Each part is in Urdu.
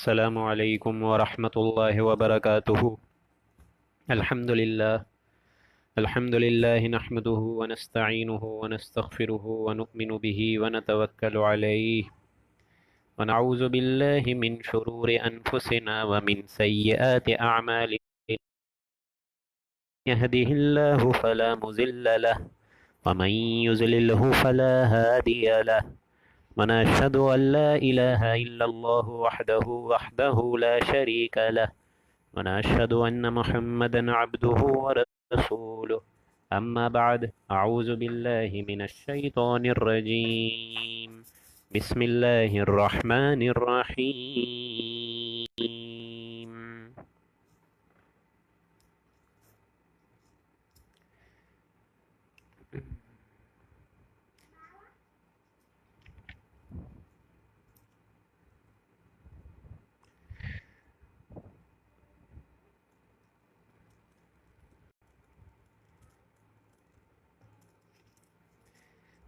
السلام علیکم ورحمۃ اللہ وبرکاتہ۔ الحمد للہ نحمده ونستعینه ونستغفره ونؤمن به ونتوکل علیہ ونعوذ باللہ من شرور انفسنا ومن سیئات اعمالنا، يهده الله فلا مضل له ومن يضلله فلا هادي له، ونشهد أن لا إله إلا الله وحده لا شريك له، ونشهد أن محمدا عبده ورسوله. أما بعد، أعوذ بالله من الشيطان الرجيم. بسم الله الرحمن الرحيم.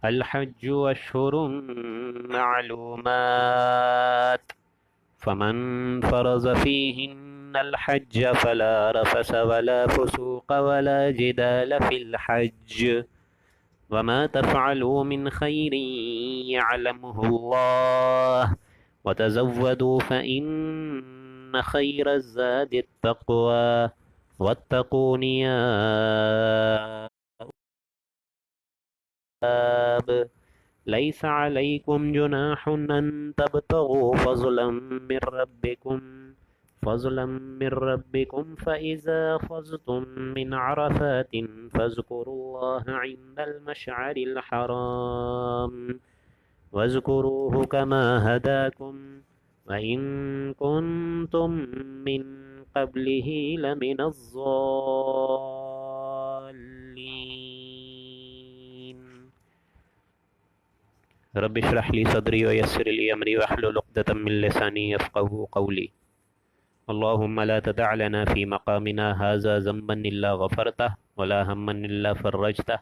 الحج أشهر معلومات، فمن فرض فيهن الحج فلا رفث ولا فسوق ولا جدال في الحج، وما تفعلوا من خير يعلمه الله، وتزودوا فإن خير الزاد التقوى، واتقون يا الألباب. ليس عليكم جناح أن تبتغوا فضلا من ربكم فإذا فضتم من عرفات فاذكروا الله عند المشعر الحرام، واذكروه كما هداكم وإن كنتم من قبله لمن الضالين. رب اشرح لي صدري ويسر لي أمري واحلل عقدة من لساني يفقهوا قولي. اللهم لا تدع لنا في مقامنا هذا ذنبا إلا غفرته، ولا هما إلا فرجته،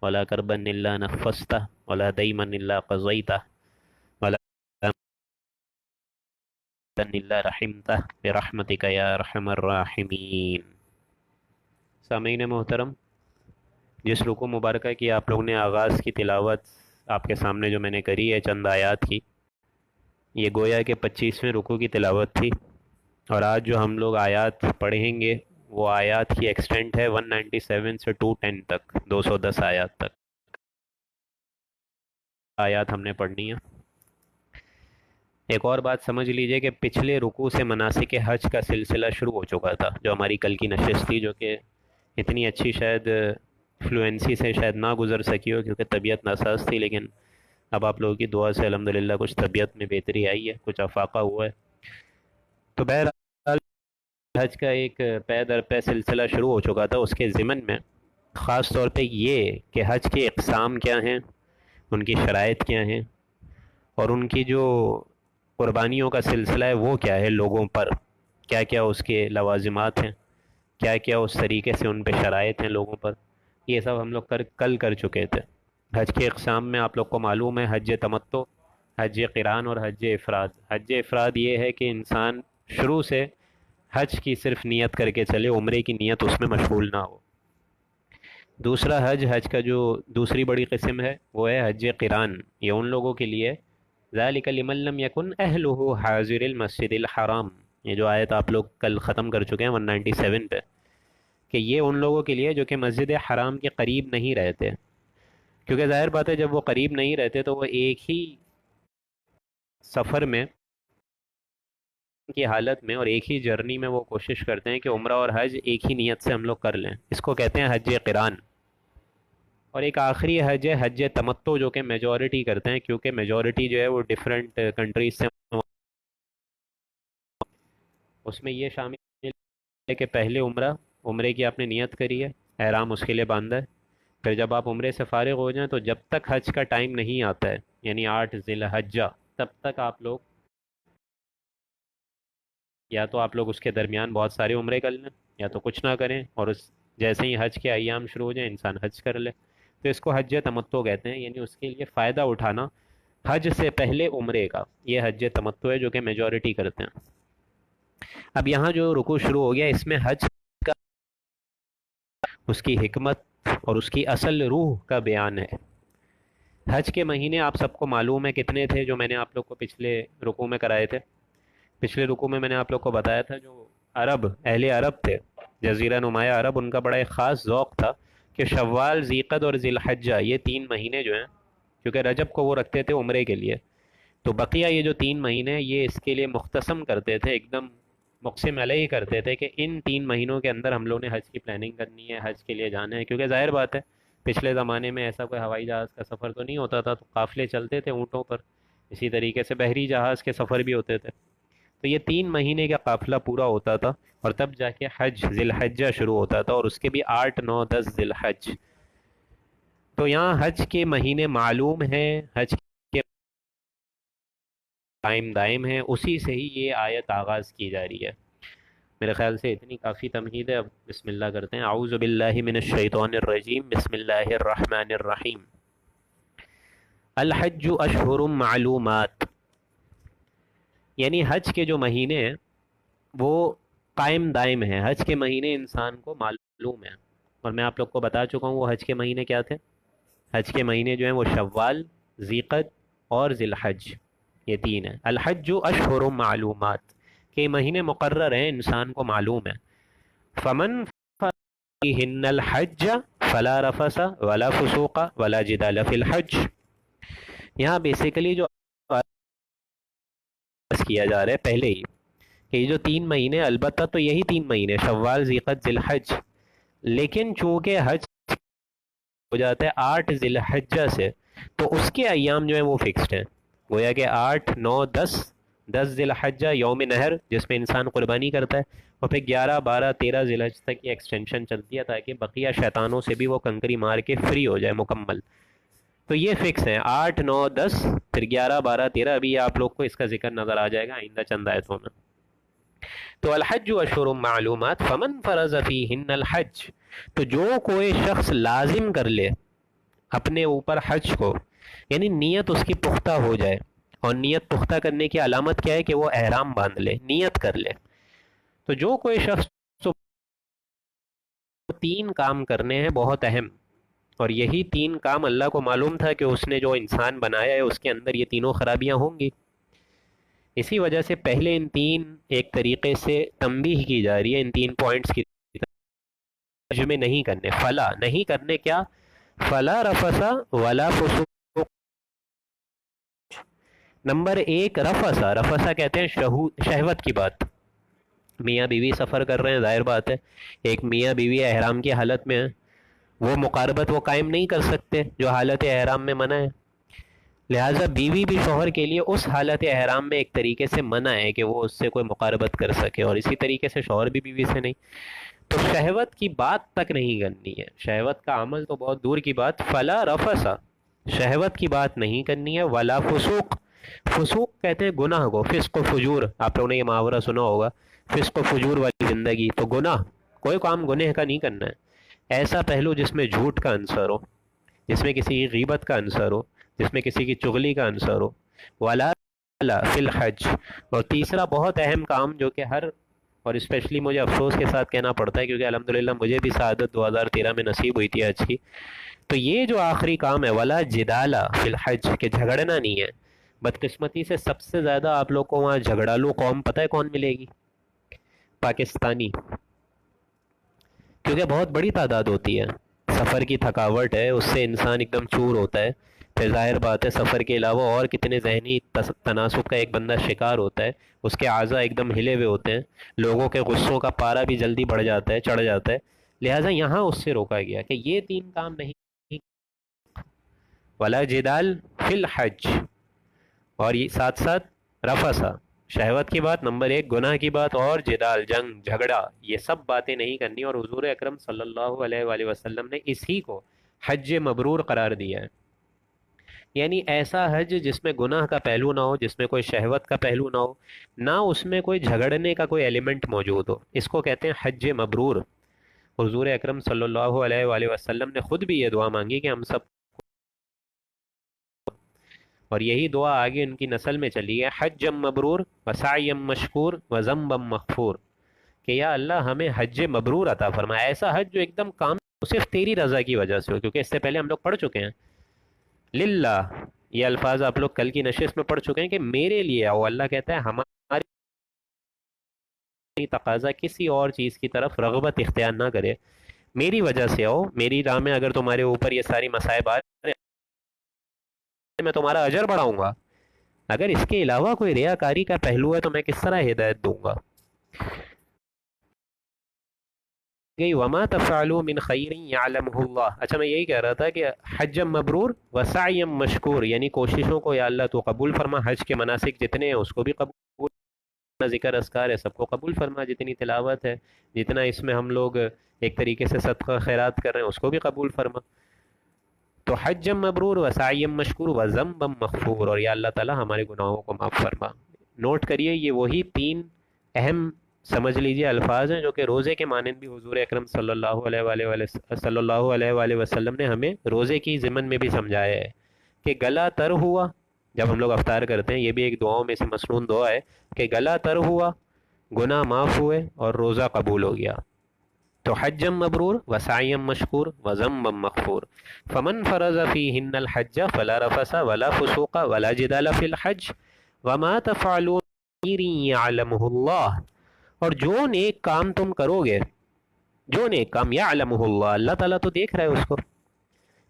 ولا كربا إلا نفسته، ولا ديما إلا قضيته، ولا ذنبا إلا رحمته برحمتك يا أرحم الراحمين. سامعین محترم، جس رکوع مبارکہ کی آپ لوگوں نے آغاز کی تلاوت آپ کے سامنے جو میں نے کری ہے چند آیات کی، یہ گویا کہ 25ویں رکوع کی تلاوت تھی، اور آج جو ہم لوگ آیات پڑھیں گے وہ آیات کی ایکسٹینٹ ہے 197 سے 210 تک، 210 آیات تک آیات ہم نے پڑھنی ہے۔ ایک اور بات سمجھ لیجئے کہ پچھلے رکوع سے مناسک حج کا سلسلہ شروع ہو چکا تھا، جو ہماری کل کی نشست تھی، جو کہ اتنی اچھی شاید فلوئنسی سے شاید نہ گزر سکی ہو کیونکہ طبیعت ناساز تھی، لیکن اب آپ لوگوں کی دعا سے الحمدللہ کچھ طبیعت میں بہتری آئی ہے، کچھ افاقہ ہوا ہے۔ تو بہرحال حج کا ایک پے در پے سلسلہ شروع ہو چکا تھا، اس کے ضمن میں خاص طور پہ یہ کہ حج کے اقسام کیا ہیں، ان کی شرائط کیا ہیں، اور ان کی جو قربانیوں کا سلسلہ ہے وہ کیا ہے، لوگوں پر کیا کیا اس کے لوازمات ہیں، کیا کیا اس طریقے سے ان پہ شرائط ہیں لوگوں پر، یہ سب ہم لوگ کل کر چکے تھے۔ حج کے اقسام میں آپ لوگ کو معلوم ہے حج تمتع، حج قران اور حج افراد۔ حج افراد یہ ہے کہ انسان شروع سے حج کی صرف نیت کر کے چلے، عمرے کی نیت اس میں مشغول نہ ہو۔ دوسرا حج کا جو دوسری بڑی قسم ہے وہ ہے حج قران، یہ ان لوگوں کے لیے ذالک لمن لم یکن اہلہ حاضر المسجد الحرام، یہ جو آیت آپ لوگ کل ختم کر چکے ہیں 197 پہ، کہ یہ ان لوگوں کے لیے جو کہ مسجد حرام کے قریب نہیں رہتے، کیونکہ ظاہر بات ہے جب وہ قریب نہیں رہتے تو وہ ایک ہی سفر میں کی حالت میں اور ایک ہی جرنی میں وہ کوشش کرتے ہیں کہ عمرہ اور حج ایک ہی نیت سے ہم لوگ کر لیں، اس کو کہتے ہیں حج قران۔ اور ایک آخری حج ہے حج تمتع، جو کہ میجورٹی کرتے ہیں، کیونکہ میجورٹی جو ہے وہ ڈیفرنٹ کنٹریز سے، اس میں یہ شامل ہے کہ پہلے عمرے کی آپ نے نیت کری ہے، احرام اس کے لیے باندھا ہے، پھر جب آپ عمرے سے فارغ ہو جائیں تو جب تک حج کا ٹائم نہیں آتا ہے، یعنی 8 ذی الحجہ، تب تک آپ لوگ یا تو آپ لوگ اس کے درمیان بہت سارے عمرے کر لیں یا تو کچھ نہ کریں، اور جیسے ہی حج کے ایام شروع ہو جائیں انسان حج کر لے، تو اس کو حج تمتع کہتے ہیں، یعنی اس کے لیے فائدہ اٹھانا حج سے پہلے عمرے کا، یہ حج تمتع ہے جو کہ میجورٹی کرتے ہیں۔ اب یہاں جو رکوع شروع ہو گیا اس میں حج کا، اس کی حکمت اور اس کی اصل روح کا بیان ہے۔ حج کے مہینے آپ سب کو معلوم ہے کتنے تھے، جو میں نے آپ لوگ کو پچھلے رکوع میں کرائے تھے۔ پچھلے رکوع میں نے آپ لوگ کو بتایا تھا جو اہل عرب تھے، جزیرہ نمایاں عرب، ان کا بڑا ایک خاص ذوق تھا کہ شوال، ذیقعد اور ذی الحجہ، یہ 3 مہینے جو ہیں، کیونکہ رجب کو وہ رکھتے تھے عمرے کے لیے، تو بقیہ یہ جو 3 مہینے یہ اس کے لیے مختصم کرتے تھے، ایک دم مقسم علیہ کرتے تھے کہ ان 3 مہینوں کے اندر ہم لوگوں نے حج کی پلاننگ کرنی ہے، حج کے لیے جانا ہے، کیونکہ ظاہر بات ہے پچھلے زمانے میں ایسا کوئی ہوائی جہاز کا سفر تو نہیں ہوتا تھا، تو قافلے چلتے تھے اونٹوں پر، اسی طریقے سے بحری جہاز کے سفر بھی ہوتے تھے، تو یہ 3 مہینے کا قافلہ پورا ہوتا تھا، اور تب جا کے حج ذی الحجہ شروع ہوتا تھا، اور اس کے بھی 8، 9، 10 ذی الحج۔ تو یہاں حج کے مہینے معلوم ہیں، حج کے قائم دائم ہیں، اسی سے ہی یہ آیت آغاز کی جا رہی ہے۔ میرے خیال سے اتنی کافی تمہید ہے، اب بسم اللہ کرتے ہیں۔ اعوذ باللہ من الشیطان الرجیم، بسم اللہ الرحمن الرحیم۔ الحج اشہر معلومات، یعنی حج کے جو مہینے ہیں وہ قائم دائم ہیں، حج کے مہینے انسان کو معلوم ہیں، اور میں آپ لوگ کو بتا چکا ہوں وہ حج کے مہینے کیا تھے۔ حج کے مہینے جو ہیں وہ شوال، ذیقعد اور ذی الحج، یہ 3 ہیں۔ الحج اشہر معلومات، کہ مہینے مقرر ہیں، انسان کو معلوم ہے۔ فمن فیہن الحج فلا رفث ولا فسوق ولا جدال فی الحج، یہاں بیسیکلی جو کیا جا رہا ہے پہلے ہی کہ یہ جو 3 مہینے، البتہ تو یہی 3 مہینے شوال، ذیقعد، ذی الحج، لیکن چونکہ حج ہو جاتا ہے 8 ذی الحجہ سے، تو اس کے ایام جو ہیں وہ فکسڈ ہیں، گویا کہ 8، 9، 10 ذی الحجہ یوم نہر، جس میں انسان قربانی کرتا ہے، اور پھر 11، 12، 13 ذی الحج تک یہ ایکسٹینشن چلتی ہے تاکہ بقیہ شیطانوں سے بھی وہ کنکری مار کے فری ہو جائے مکمل۔ تو یہ فکس ہیں 8، 9، 10، پھر 11، 12، 13، ابھی آپ لوگ کو اس کا ذکر نظر آ جائے گا آئندہ چند آیتوں میں۔ تو الحج اشہر معلومات، فمن فرض فیہن الحج، تو جو کوئی شخص لازم کر لے اپنے اوپر حج کو، یعنی نیت اس کی پختہ ہو جائے، اور نیت پختہ کرنے کی علامت کیا ہے کہ وہ احرام باندھ لے، نیت کر لے، تو جو کوئی شخص 3 کام کرنے ہیں بہت اہم، اور یہی 3 کام اللہ کو معلوم تھا کہ اس نے جو انسان بنایا ہے اس کے اندر یہ تینوں خرابیاں ہوں گی، اسی وجہ سے پہلے ان 3 ایک طریقے سے تنبیہ کی جا رہی ہے، ان 3 پوائنٹس کی حج میں نہیں کرنے، فلا نہیں کرنے، کیا؟ فلا رفث ولا فسوق۔ نمبر 1 رفثا، رفثا کہتے ہیں شہوت کی بات، میاں بیوی سفر کر رہے ہیں، ظاہر بات ہے ایک میاں بیوی احرام کی حالت میں ہیں، وہ مقاربت وہ قائم نہیں کر سکتے جو حالت احرام میں منع ہے، لہٰذا بیوی بھی شوہر کے لیے اس حالت احرام میں ایک طریقے سے منع ہے کہ وہ اس سے کوئی مقاربت کر سکے، اور اسی طریقے سے شوہر بھی بیوی سے نہیں، تو شہوت کی بات تک نہیں کرنی ہے، شہوت کا عمل تو بہت دور کی بات، فلا رفثا، شہوت کی بات نہیں کرنی ہے، ولا فسوق، فسوق کہتے ہیں گناہ کو، فسق و فجور، آپ لوگوں نے یہ محاورہ سنا ہوگا، فسق و فجور والی زندگی، تو گناہ، کوئی کام گناہ کا نہیں کرنا ہے، ایسا پہلو جس میں جھوٹ کا عنصر ہو، جس میں کسی کی غیبت کا عنصر ہو، جس میں کسی کی چغلی کا عنصر ہو، ولا فی الحج، اور تیسرا بہت اہم کام جو کہ ہر، اور اسپیشلی مجھے افسوس کے ساتھ کہنا پڑتا ہے کیونکہ الحمدللہ مجھے بھی سعادت 2013 میں نصیب ہوئی تھی حج کی، تو یہ جو آخری کام ہے ولا جدال فی الحج، کہ جھگڑنا نہیں ہے، بدقسمتی سے سب سے زیادہ آپ لوگ کو وہاں جھگڑالو قوم پتہ ہے کون ملے گی؟ پاکستانی، کیونکہ بہت بڑی تعداد ہوتی ہے، سفر کی تھکاوٹ ہے اس سے انسان ایک دم چور ہوتا ہے، پھر ظاہر بات ہے سفر کے علاوہ اور کتنے ذہنی تناسب کا ایک بندہ شکار ہوتا ہے، اس کے اعضاء ایک دم ہلے ہوئے ہوتے ہیں، لوگوں کے غصوں کا پارا بھی جلدی بڑھ جاتا ہے، چڑھ جاتا ہے، لہٰذا یہاں اس سے روکا گیا کہ یہ 3 کام نہیں، ولا جدال فی الحج، اور یہ ساتھ ساتھ رفثا، شہوت کی بات، نمبر 1 گناہ کی بات، اور جدال، جنگ جھگڑا، یہ سب باتیں نہیں کرنی، اور حضور اکرم صلی اللہ علیہ وآلہ وسلم نے اسی کو حج مبرور قرار دیا ہے، یعنی ایسا حج جس میں گناہ کا پہلو نہ ہو، جس میں کوئی شہوت کا پہلو نہ ہو، نہ اس میں کوئی جھگڑنے کا کوئی ایلیمنٹ موجود ہو، اس کو کہتے ہیں حج مبرور۔ حضور اکرم صلی اللہ علیہ وآلہ وسلم نے خود بھی یہ دعا مانگی کہ ہم سب اور یہی دعا آگے ان کی نسل میں چلی ہے، حجم مبرور وسعیم مشکور وذنبم مغفور، کہ یا اللہ ہمیں حج مبرور عطا فرما، ایسا حج جو ایک دم کام صرف تیری رضا کی وجہ سے ہو، کیونکہ اس سے پہلے ہم لوگ پڑھ چکے ہیں للہ، یہ الفاظ آپ لوگ کل کی نشست میں پڑھ چکے ہیں کہ میرے لیے آؤ، اللہ کہتا ہے ہماری تقاضا کسی اور چیز کی طرف رغبت اختیار نہ کرے، میری وجہ سے آؤ، میری راہ میں اگر تمہارے اوپر یہ ساری مصائب آ رہے ہیں میں تمہارا اجر بڑھاؤں گا، اگر اس کے علاوہ کوئی ریاکاری کا پہلو ہے تو میں کس طرح ہدایت دوں گا؟ گئی وما تفعلوا من خیر یعلمہ اللہ۔ اچھا میں یہی کہہ رہا تھا کہ حج مبرور وسعیم مشکور، یعنی کوششوں کو یا اللہ تو قبول فرما، حج کے مناسک جتنے ہیں اس کو بھی قبول، جتنا ذکر اذکار ہے سب کو قبول فرما، جتنی تلاوت ہے، جتنا اس میں ہم لوگ ایک طریقے سے صدقہ خیرات کر رہے ہیں اس کو بھی قبول فرما۔ تو حجم مبرور وسعیم مشکور وذنبم مغفور، اور یا اللہ تعالی ہمارے گناہوں کو معاف فرما۔ نوٹ کریے یہ وہی تین اہم سمجھ لیجئے الفاظ ہیں جو کہ روزے کے مانند بھی حضور اکرم صلی اللہ علیہ وآلہ وسلم نے ہمیں روزے کی ضمن میں بھی سمجھایا ہے کہ گلا تر ہوا، جب ہم لوگ افطار کرتے ہیں یہ بھی ایک دعاؤں میں سے مسنون دعا ہے کہ گلا تر ہوا، گناہ معاف ہوئے اور روزہ قبول ہو گیا۔ تو حجم مبرور وسعیم مشکور وذنبم مغفور، فمن فرض فیہن الحج فلا رفث ولا فسوق ولا جدال فی الحج وما تفعلوا من خیر یعلمہ اللہ، اور جو نیک کام تم کرو گے، جو نیک کام یعلمہ اللہ، اللہ تعالیٰ تو دیکھ رہا ہے اس کو،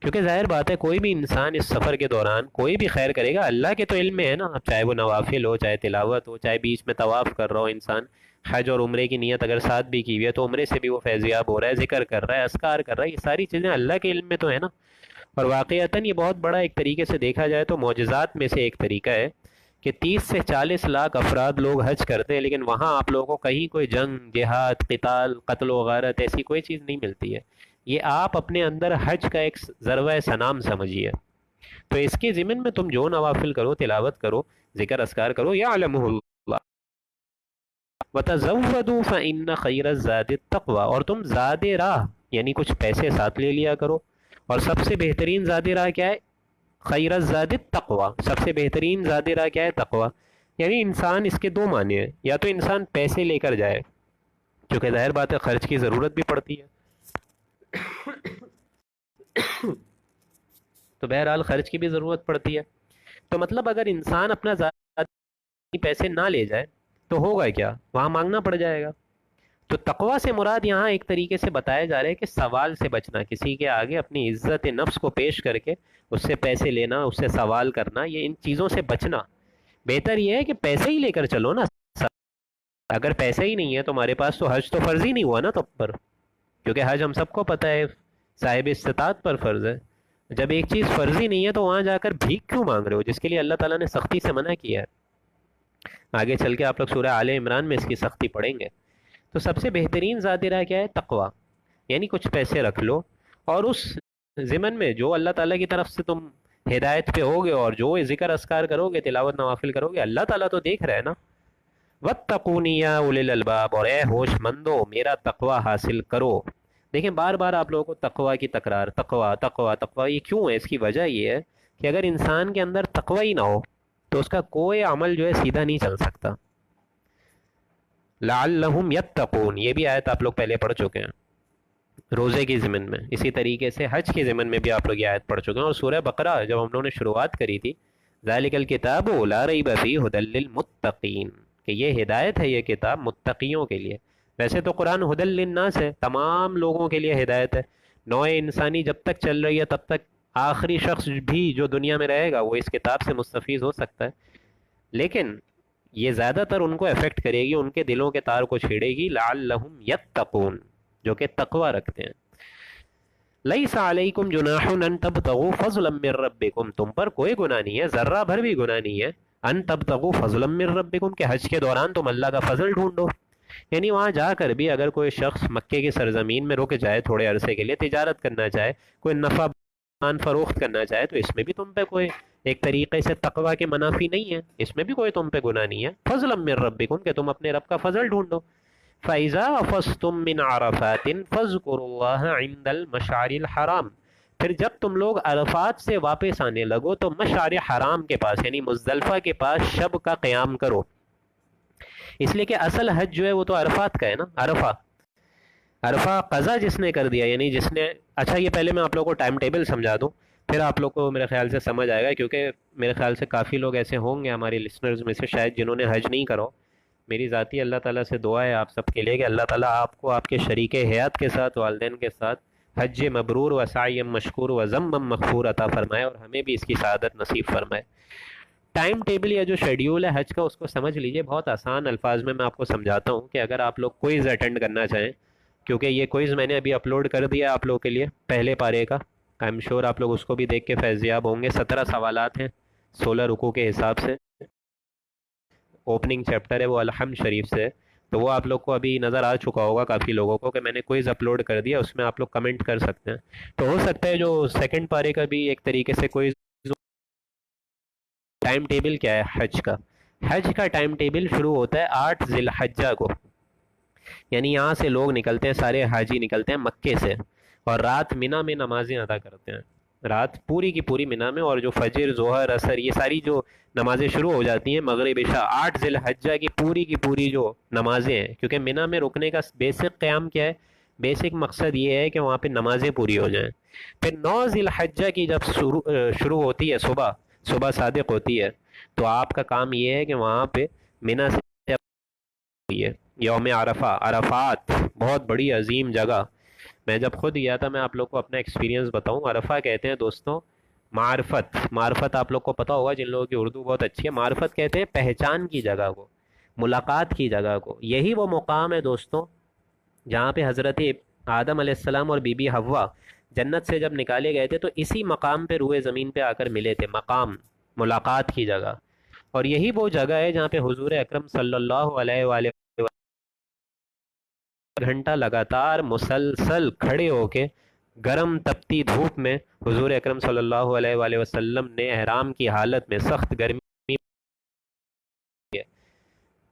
کیونکہ ظاہر بات ہے کوئی بھی انسان اس سفر کے دوران کوئی بھی خیر کرے گا اللہ کے تو علم میں ہے نا، اب چاہے وہ نوافل ہو، چاہے تلاوت ہو، چاہے بیچ میں طواف کر رہا ہو انسان، حج اور عمرے کی نیت اگر ساتھ بھی کی ہوئی ہے تو عمرے سے بھی وہ فیضیاب ہو رہا ہے، ذکر کر رہا ہے، اذکار کر رہا ہے، یہ ساری چیزیں اللہ کے علم میں تو ہے نا۔ اور واقعتاً یہ بہت بڑا ایک طریقے سے دیکھا جائے تو معجزات میں سے ایک طریقہ ہے کہ 30 سے 40 لاکھ افراد لوگ حج کرتے ہیں، لیکن وہاں آپ لوگوں کو کہیں کوئی جنگ، جہاد، قتال، قتل و غارت ایسی کوئی چیز نہیں ملتی ہے، یہ آپ اپنے اندر حج کا ایک ذروہ سنام سمجھیے۔ تو اس کے ضمن میں تم جو نوافل کرو، تلاوت کرو، ذکر اذکار کرو، یعلمہ اللہ، وتزودوا فإن خیر الزاد التقوی، اور تم زاد راہ یعنی کچھ پیسے ساتھ لے لیا کرو، اور سب سے بہترین زاد راہ کیا ہے؟ خیر الزاد التقوی، سب سے بہترین زاد راہ کیا ہے؟ تقوی، یعنی انسان اس کے دو معنی ہیں، یا تو انسان پیسے لے کر جائے، کیونکہ ظاہر بات ہے خرچ کی ضرورت بھی پڑتی ہے تو بہرحال خرچ کی بھی ضرورت پڑتی ہے، تو مطلب اگر انسان اپنا زیادہ پیسے نہ لے جائے تو ہوگا کیا؟ وہاں مانگنا پڑ جائے گا۔ تو تقوی سے مراد یہاں ایک طریقے سے بتایا جا رہا ہے کہ سوال سے بچنا، کسی کے آگے اپنی عزت نفس کو پیش کر کے اس سے پیسے لینا، اس سے سوال کرنا، یہ ان چیزوں سے بچنا۔ بہتر یہ ہے کہ پیسے ہی لے کر چلو نا، اگر پیسے ہی نہیں ہے تمہارے پاس تو حج تو فرض ہی نہیں ہوا نا تم پر، کیونکہ حج ہم سب کو پتہ ہے صاحب استطاعت پر فرض ہے۔ جب ایک چیز فرضی نہیں ہے تو وہاں جا کر بھیک کیوں مانگ رہے ہو جس کے لیے اللہ تعالیٰ نے سختی سے منع کیا ہے؟ آگے چل کے آپ لوگ سورہ آل عمران میں اس کی سختی پڑھیں گے۔ تو سب سے بہترین ذات راہ کیا ہے؟ تقوی، یعنی کچھ پیسے رکھ لو، اور اس ضمن میں جو اللہ تعالیٰ کی طرف سے تم ہدایت پہ ہوگے اور جو ذکر اذکار کرو گے، تلاوت نوافل کرو گے، اللہ تعالیٰ تو دیکھ رہا ہے نا۔ واتقونی یا اولی الالباب، اور اے ہوش مندو میرا تقوی حاصل کرو۔ دیکھیں بار بار آپ لوگوں کو تقوی کی تکرار، تقوی تقوی تقوی، یہ کیوں ہے؟ اس کی وجہ یہ ہے کہ اگر انسان کے اندر تقوی ہی نہ ہو تو اس کا کوئی عمل جو ہے سیدھا نہیں چل سکتا۔ لعلہم یتقون، یہ بھی آیت آپ لوگ پہلے پڑھ چکے ہیں روزے کی ضمن میں، اسی طریقے سے حج کی ضمن میں بھی آپ لوگ یہ آیت پڑھ چکے ہیں۔ اور سورہ بقرہ جب ہم لوگوں نے شروعات کری تھی، ذالک الکتاب لا ریب فیہ ھدی للمتقین، کہ یہ ہدایت ہے، یہ کتاب متقیوں کے لیے۔ ویسے تو قرآن ھدی للناس ہے، تمام لوگوں کے لیے ہدایت ہے، نوع انسانی جب تک چل رہی ہے تب تک آخری شخص بھی جو دنیا میں رہے گا وہ اس کتاب سے مستفیض ہو سکتا ہے، لیکن یہ زیادہ تر ان کو افیکٹ کرے گی، ان کے دلوں کے تار کو چھیڑے گی، لعلہم یتقون، جو کہ تقوی رکھتے ہیں۔ لیس علیکم جناح ان تبتغوا فضلا من ربکم، تم پر کوئی گناہ نہیں ہے، ذرہ بھر بھی گناہ نہیں ہے، ان تبتغوا فضلا من ربکم، کہ حج کے دوران تم اللہ کا فضل ڈھونڈو، یعنی وہاں جا کر بھی اگر کوئی شخص مکے کی سرزمین میں رک جائے تھوڑے عرصے کے لیے، تجارت کرنا چاہے، کوئی نفع آن فروخت کرنا چاہے، تو اس میں بھی تم پہ کوئی ایک طریقے سے تقوی کے منافی نہیں ہے، اس میں بھی کوئی تم پہ گناہ نہیں ہے، فضلا من ربکم، کہ تم اپنے رب کا فضل ڈھونڈو۔ فَإِذَا أَفَضْتُم مِّنْ عَرَفَاتٍ فَاذْكُرُوا اللَّهَ عِندَ الْمَشْعَرِ الْحَرَامِ، پھر جب تم لوگ عرفات سے واپس آنے لگو تو مشعر حرام کے پاس یعنی مزدلفہ کے پاس شب کا قیام کرو، اس لیے کہ اصل حج جو ہے وہ تو عرفات کا ہے نا، عرفہ عرفہ قضا جس نے کر دیا یعنی جس نے، اچھا یہ پہلے میں آپ لوگوں کو ٹائم ٹیبل سمجھا دوں، پھر آپ لوگ کو میرے خیال سے سمجھ آئے گا، کیونکہ میرے خیال سے کافی لوگ ایسے ہوں گے ہمارے لسنرز میں سے شاید جنہوں نے حج نہیں کرو۔ میری ذاتی اللہ تعالیٰ سے دعا ہے آپ سب کے لیے کہ اللہ تعالیٰ آپ کو آپ کے شریک حیات کے ساتھ، والدین کے ساتھ حج مبرور و سعی مشکور و ضم مغفور عطا فرمائے، اور ہمیں بھی اس کی سعادت نصیب فرمائے۔ ٹائم ٹیبل یا جو شیڈیول ہے حج کا اس کو سمجھ لیجئے، بہت آسان الفاظ میں آپ کو سمجھاتا ہوں کہ اگر آپ لوگ کوئز اٹینڈ کرنا چاہیں، کیونکہ یہ کوئز میں نے ابھی اپلوڈ کر دیا آپ لوگوں کے لیے پہلے پارے کا، آئی ایم شیور آپ لوگ اس کو بھی دیکھ کے فیضیاب ہوں گے۔ 17 سوالات ہیں 16 رکوع کے حساب سے، اوپننگ چیپٹر ہے وہ الحمد شریف سے، تو وہ آپ لوگ کو ابھی نظر آ چکا ہوگا کافی لوگوں کو کہ میں نے کوئز اپلوڈ کر دیا، اس میں آپ لوگ کمنٹ کر سکتے ہیں، تو ہو سکتا ہے جو سیکنڈ پارے کا بھی ایک طریقے سے کوئز۔ ٹائم ٹیبل کیا ہے حج کا؟ حج کا ٹائم ٹیبل شروع ہوتا ہے 8 ذی الحجہ کو، یعنی یہاں سے لوگ نکلتے ہیں، سارے حاجی نکلتے ہیں مکے سے، اور رات مینا میں نمازیں ادا کرتے ہیں، رات پوری کی پوری مینا میں، اور جو فجر ظہر عصر یہ ساری جو نمازیں شروع ہو جاتی ہیں مغرب عشاء 8 ذی الحجہ کی پوری جو نمازیں ہیں، کیونکہ مینا میں رکنے کا بیسک قیام کیا ہے، بیسک مقصد یہ ہے کہ وہاں پہ نمازیں پوری ہو جائیں۔ پھر 9 ذی الحجہ کی جب شروع ہوتی ہے، صبح صادق ہوتی ہے، تو آپ کا کام یہ ہے کہ وہاں پہ مینا سے ہے یوم عرفہ، عرفات بہت بڑی عظیم جگہ، میں جب خود گیا تھا میں آپ لوگ کو اپنا ایکسپیرینس بتاؤں، عرفہ کہتے ہیں دوستوں معرفت آپ لوگ کو پتا ہوگا جن لوگوں کی اردو بہت اچھی ہے، معرفت کہتے ہیں پہچان کی جگہ کو، ملاقات کی جگہ کو، یہی وہ مقام ہے دوستوں جہاں پہ حضرت آدم علیہ السلام اور بی بی حوا جنت سے جب نکالے گئے تھے تو اسی مقام پہ روئے زمین پہ آ کر ملے تھے، مقام ملاقات کی جگہ، اور یہی وہ جگہ ہے جہاں پہ حضور اکرم صلی اللہ علیہ وآلہ گھنٹہ لگاتار مسلسل کھڑے ہو کے گرم تپتی دھوپ میں حضور اکرم صلی اللہ علیہ وآلہ وسلم نے احرام کی حالت میں سخت گرمی ہے،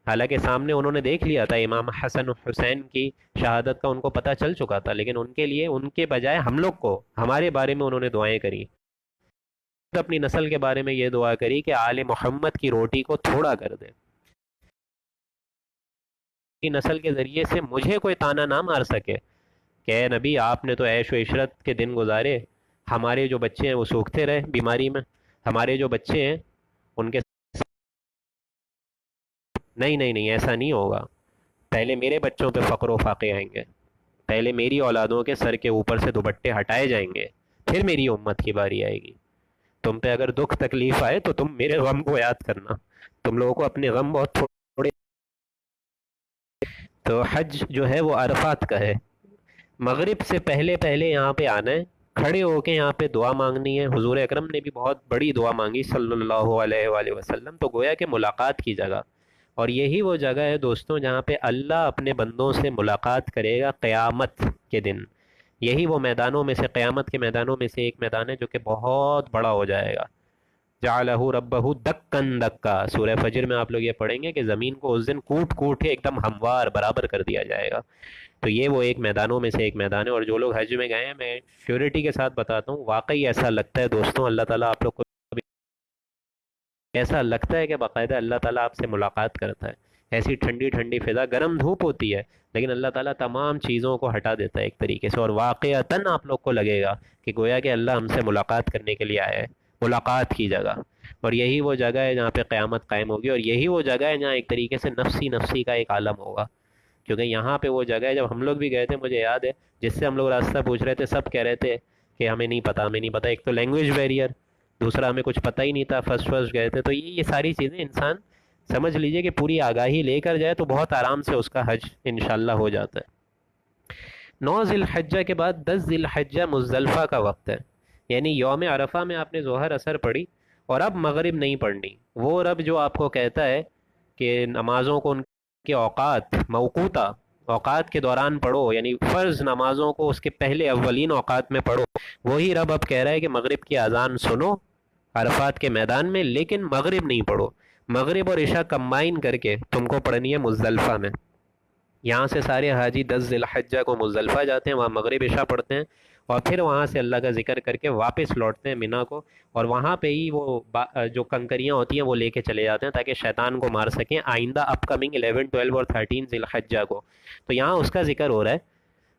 حالانکہ سامنے انہوں نے دیکھ لیا تھا امام حسن و حسین کی شہادت کا ان کو پتہ چل چکا تھا، لیکن ان کے لیے ان کے بجائے ہم لوگ کو ہمارے بارے میں انہوں نے دعائیں کری، اپنی نسل کے بارے میں یہ دعا کری کہ آل محمد کی روٹی کو تھوڑا کر دے، کی نسل کے ذریعے سے مجھے کوئی تانا نہ مار سکے کہ اے نبی آپ نے تو عیش و عشرت کے دن گزارے، ہمارے جو بچے ہیں وہ سوکھتے رہے بیماری میں، ہمارے جو بچے ہیں ان کے نہیں نہیں نہیں ایسا نہیں ہوگا، پہلے میرے بچوں پہ فقر و فاقے آئیں گے، پہلے میری اولادوں کے سر کے اوپر سے دوپٹے ہٹائے جائیں گے، پھر میری امت کی باری آئے گی، تم پہ اگر دکھ تکلیف آئے تو تم میرے غم کو یاد کرنا، تم لوگوں کو اپنے غم بہت تھوڑے۔ تو حج جو ہے وہ عرفات کا ہے، مغرب سے پہلے پہلے یہاں پہ آنا ہے، کھڑے ہو کے یہاں پہ دعا مانگنی ہے، حضور اکرم نے بھی بہت بڑی دعا مانگی صلی اللہ علیہ وآلہ وسلم، تو گویا کہ ملاقات کی جگہ، اور یہی وہ جگہ ہے دوستوں جہاں پہ اللہ اپنے بندوں سے ملاقات کرے گا قیامت کے دن، یہی وہ میدانوں میں سے، قیامت کے میدانوں میں سے ایک میدان ہے جو کہ بہت بڑا ہو جائے گا، جعلہ ربہ دکن دکا، سورہ فجر میں آپ لوگ یہ پڑھیں گے کہ زمین کو اس دن کوٹ کوٹ کے ایک دم ہموار برابر کر دیا جائے گا، تو یہ وہ ایک میدانوں میں سے ایک میدان ہے، اور جو لوگ حج میں گئے ہیں میں شیورٹی کے ساتھ بتاتا ہوں واقعی ایسا لگتا ہے دوستوں، اللہ تعالیٰ آپ لوگ کو ایسا لگتا ہے کہ باقاعدہ اللہ تعالیٰ آپ سے ملاقات کرتا ہے، ایسی ٹھنڈی ٹھنڈی فضا، گرم دھوپ ہوتی ہے لیکن اللہ تعالیٰ تمام چیزوں کو ہٹا دیتا ہے ایک طریقے سے، اور واقعتاً آپ لوگ کو لگے گا کہ گویا کہ اللہ ہم سے ملاقات کرنے کے لیے آیا ہے، ملاقات کی جگہ، اور یہی وہ جگہ ہے جہاں پہ قیامت قائم ہوگی، اور یہی وہ جگہ ہے جہاں ایک طریقے سے نفسی نفسی کا ایک عالم ہوگا، کیونکہ یہاں پہ وہ جگہ ہے، جب ہم لوگ بھی گئے تھے مجھے یاد ہے جس سے ہم لوگ راستہ پوچھ رہے تھے سب کہہ رہے تھے کہ ہمیں نہیں پتہ، ہمیں نہیں پتہ، ایک تو لینگویج بیریئر، دوسرا ہمیں کچھ پتہ ہی نہیں تھا، فرسٹ گئے تھے، تو یہ ساری چیزیں انسان سمجھ لیجئے کہ پوری آگاہی لے کر جائے تو بہت آرام سے اس کا حج انشاءاللہ ہو جاتا ہے۔ 9 ذی الحجہ کے بعد 10 ذی الحجہ مزدلفہ کا وقت ہے، یعنی یوم عرفہ میں آپ نے ظہر اثر پڑھی اور اب مغرب نہیں پڑھنی، وہ رب جو آپ کو کہتا ہے کہ نمازوں کو ان کے اوقات موقوتہ اوقات کے دوران پڑھو، یعنی فرض نمازوں کو اس کے پہلے اولین اوقات میں پڑھو، وہی رب اب کہہ رہا ہے کہ مغرب کی اذان سنو عرفات کے میدان میں، لیکن مغرب نہیں پڑھو، مغرب اور عشاء کمبائن کر کے تم کو پڑھنی ہے مزدلفہ میں، یہاں سے سارے حاجی 10 ذی الحجہ کو مزدلفہ جاتے ہیں، وہاں مغرب عشاء پڑھتے ہیں، اور پھر وہاں سے اللہ کا ذکر کر کے واپس لوٹتے ہیں مینا کو، اور وہاں پہ ہی وہ جو کنکریاں ہوتی ہیں وہ لے کے چلے جاتے ہیں تاکہ شیطان کو مار سکیں آئندہ اپ کمنگ 11 12 اور 13 ذی الحجہ کو۔ تو یہاں اس کا ذکر ہو رہا ہے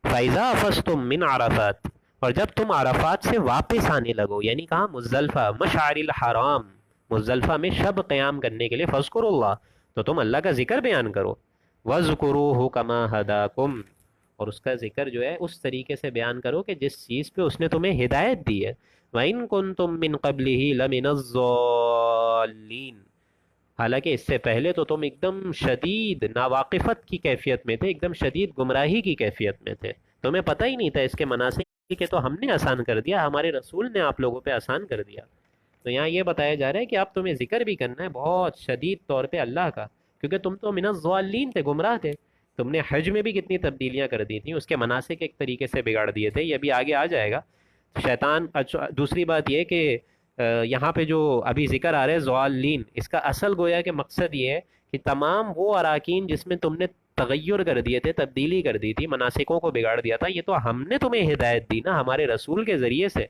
فَإِذَا أَفَضْتُم مِّنْ عَرَفَاتٍ، اور جب تم عرفات سے واپس آنے لگو، یعنی کہاں؟ مزدلفہ، مشعر الحرام، مزدلفہ میں شب قیام کرنے کے لیے، فاذکروا اللہ، تو تم اللہ کا ذکر بیان کرو، وَاذْكُرُوهُ كَمَا هَدَاكُمْ، اور اس کا ذکر جو ہے اس طریقے سے بیان کرو کہ جس چیز پہ اس نے تمہیں ہدایت دی ہے۔ وَإِن كُنتُم مِّن قَبْلِهِ لَمِنَ الضَّالِّينَ، حالانکہ اس سے پہلے تو تم ایک دم شدید ناواقفت کی کیفیت میں تھے، ایک دم شدید گمراہی کی کیفیت میں تھے، تمہیں پتہ ہی نہیں تھا اس کے مناسک کہ تو ہم نے آسان کر دیا، ہمارے رسول نے آپ لوگوں پہ آسان کر دیا۔ تو یہاں یہ بتایا جا رہا ہے کہ اب تمہیں ذکر بھی کرنا ہے بہت شدید طور پہ اللہ کا، کیونکہ تم تو من الضالین تھے، گمراہ تھے، تم نے حج میں بھی کتنی تبدیلیاں کر دی تھیں، اس کے مناسک ایک طریقے سے بگاڑ دیے تھے، یہ بھی آگے آ جائے گا شیطان۔ دوسری بات یہ کہ یہاں پہ جو ابھی ذکر آ رہا ہے ضالین، اس کا اصل گویا کہ مقصد یہ ہے کہ تمام وہ اراکین جس میں تم نے تغیر کر دیے تھے، تبدیلی کر دی تھی، مناسکوں کو بگاڑ دیا تھا، یہ تو ہم نے تمہیں ہدایت دی نا ہمارے رسول کے ذریعے سے،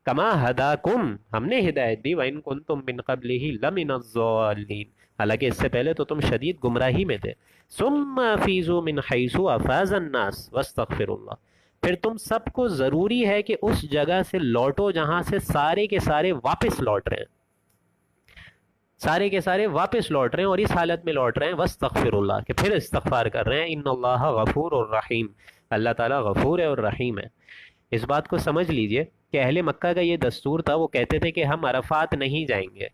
کما ہداکم، ہم نے ہدایت دی، وَإِن كُنتُم مِّن قَبْلِهِ لَمِنَ الضَّالِّينَ، حالانکہ اس سے پہلے تو تم شدید گمراہی میں تھے۔ ثُمَّ أَفِيضُوا مِنْ حَيْثُ أَفَاضَ النَّاسُ وَاسْتَغْفِرُوا اللَّهَ، پھر تم سب کو ضروری ہے کہ اس جگہ سے لوٹو جہاں سے سارے کے سارے واپس لوٹ رہے ہیں، سارے کے سارے واپس لوٹ رہے ہیں اور اس حالت میں لوٹ رہے ہیں وَاسْتَغْفِرُوا اللَّهَ، کہ پھر استغفار کر رہے ہیں، ان اللہ غفور الرحیم، اللہ تعالیٰ غفور ہے اور رحیم ہے۔ اس بات کو سمجھ لیجئے کہ اہل مکہ کا یہ دستور تھا، وہ کہتے تھے کہ ہم عرفات نہیں جائیں گے،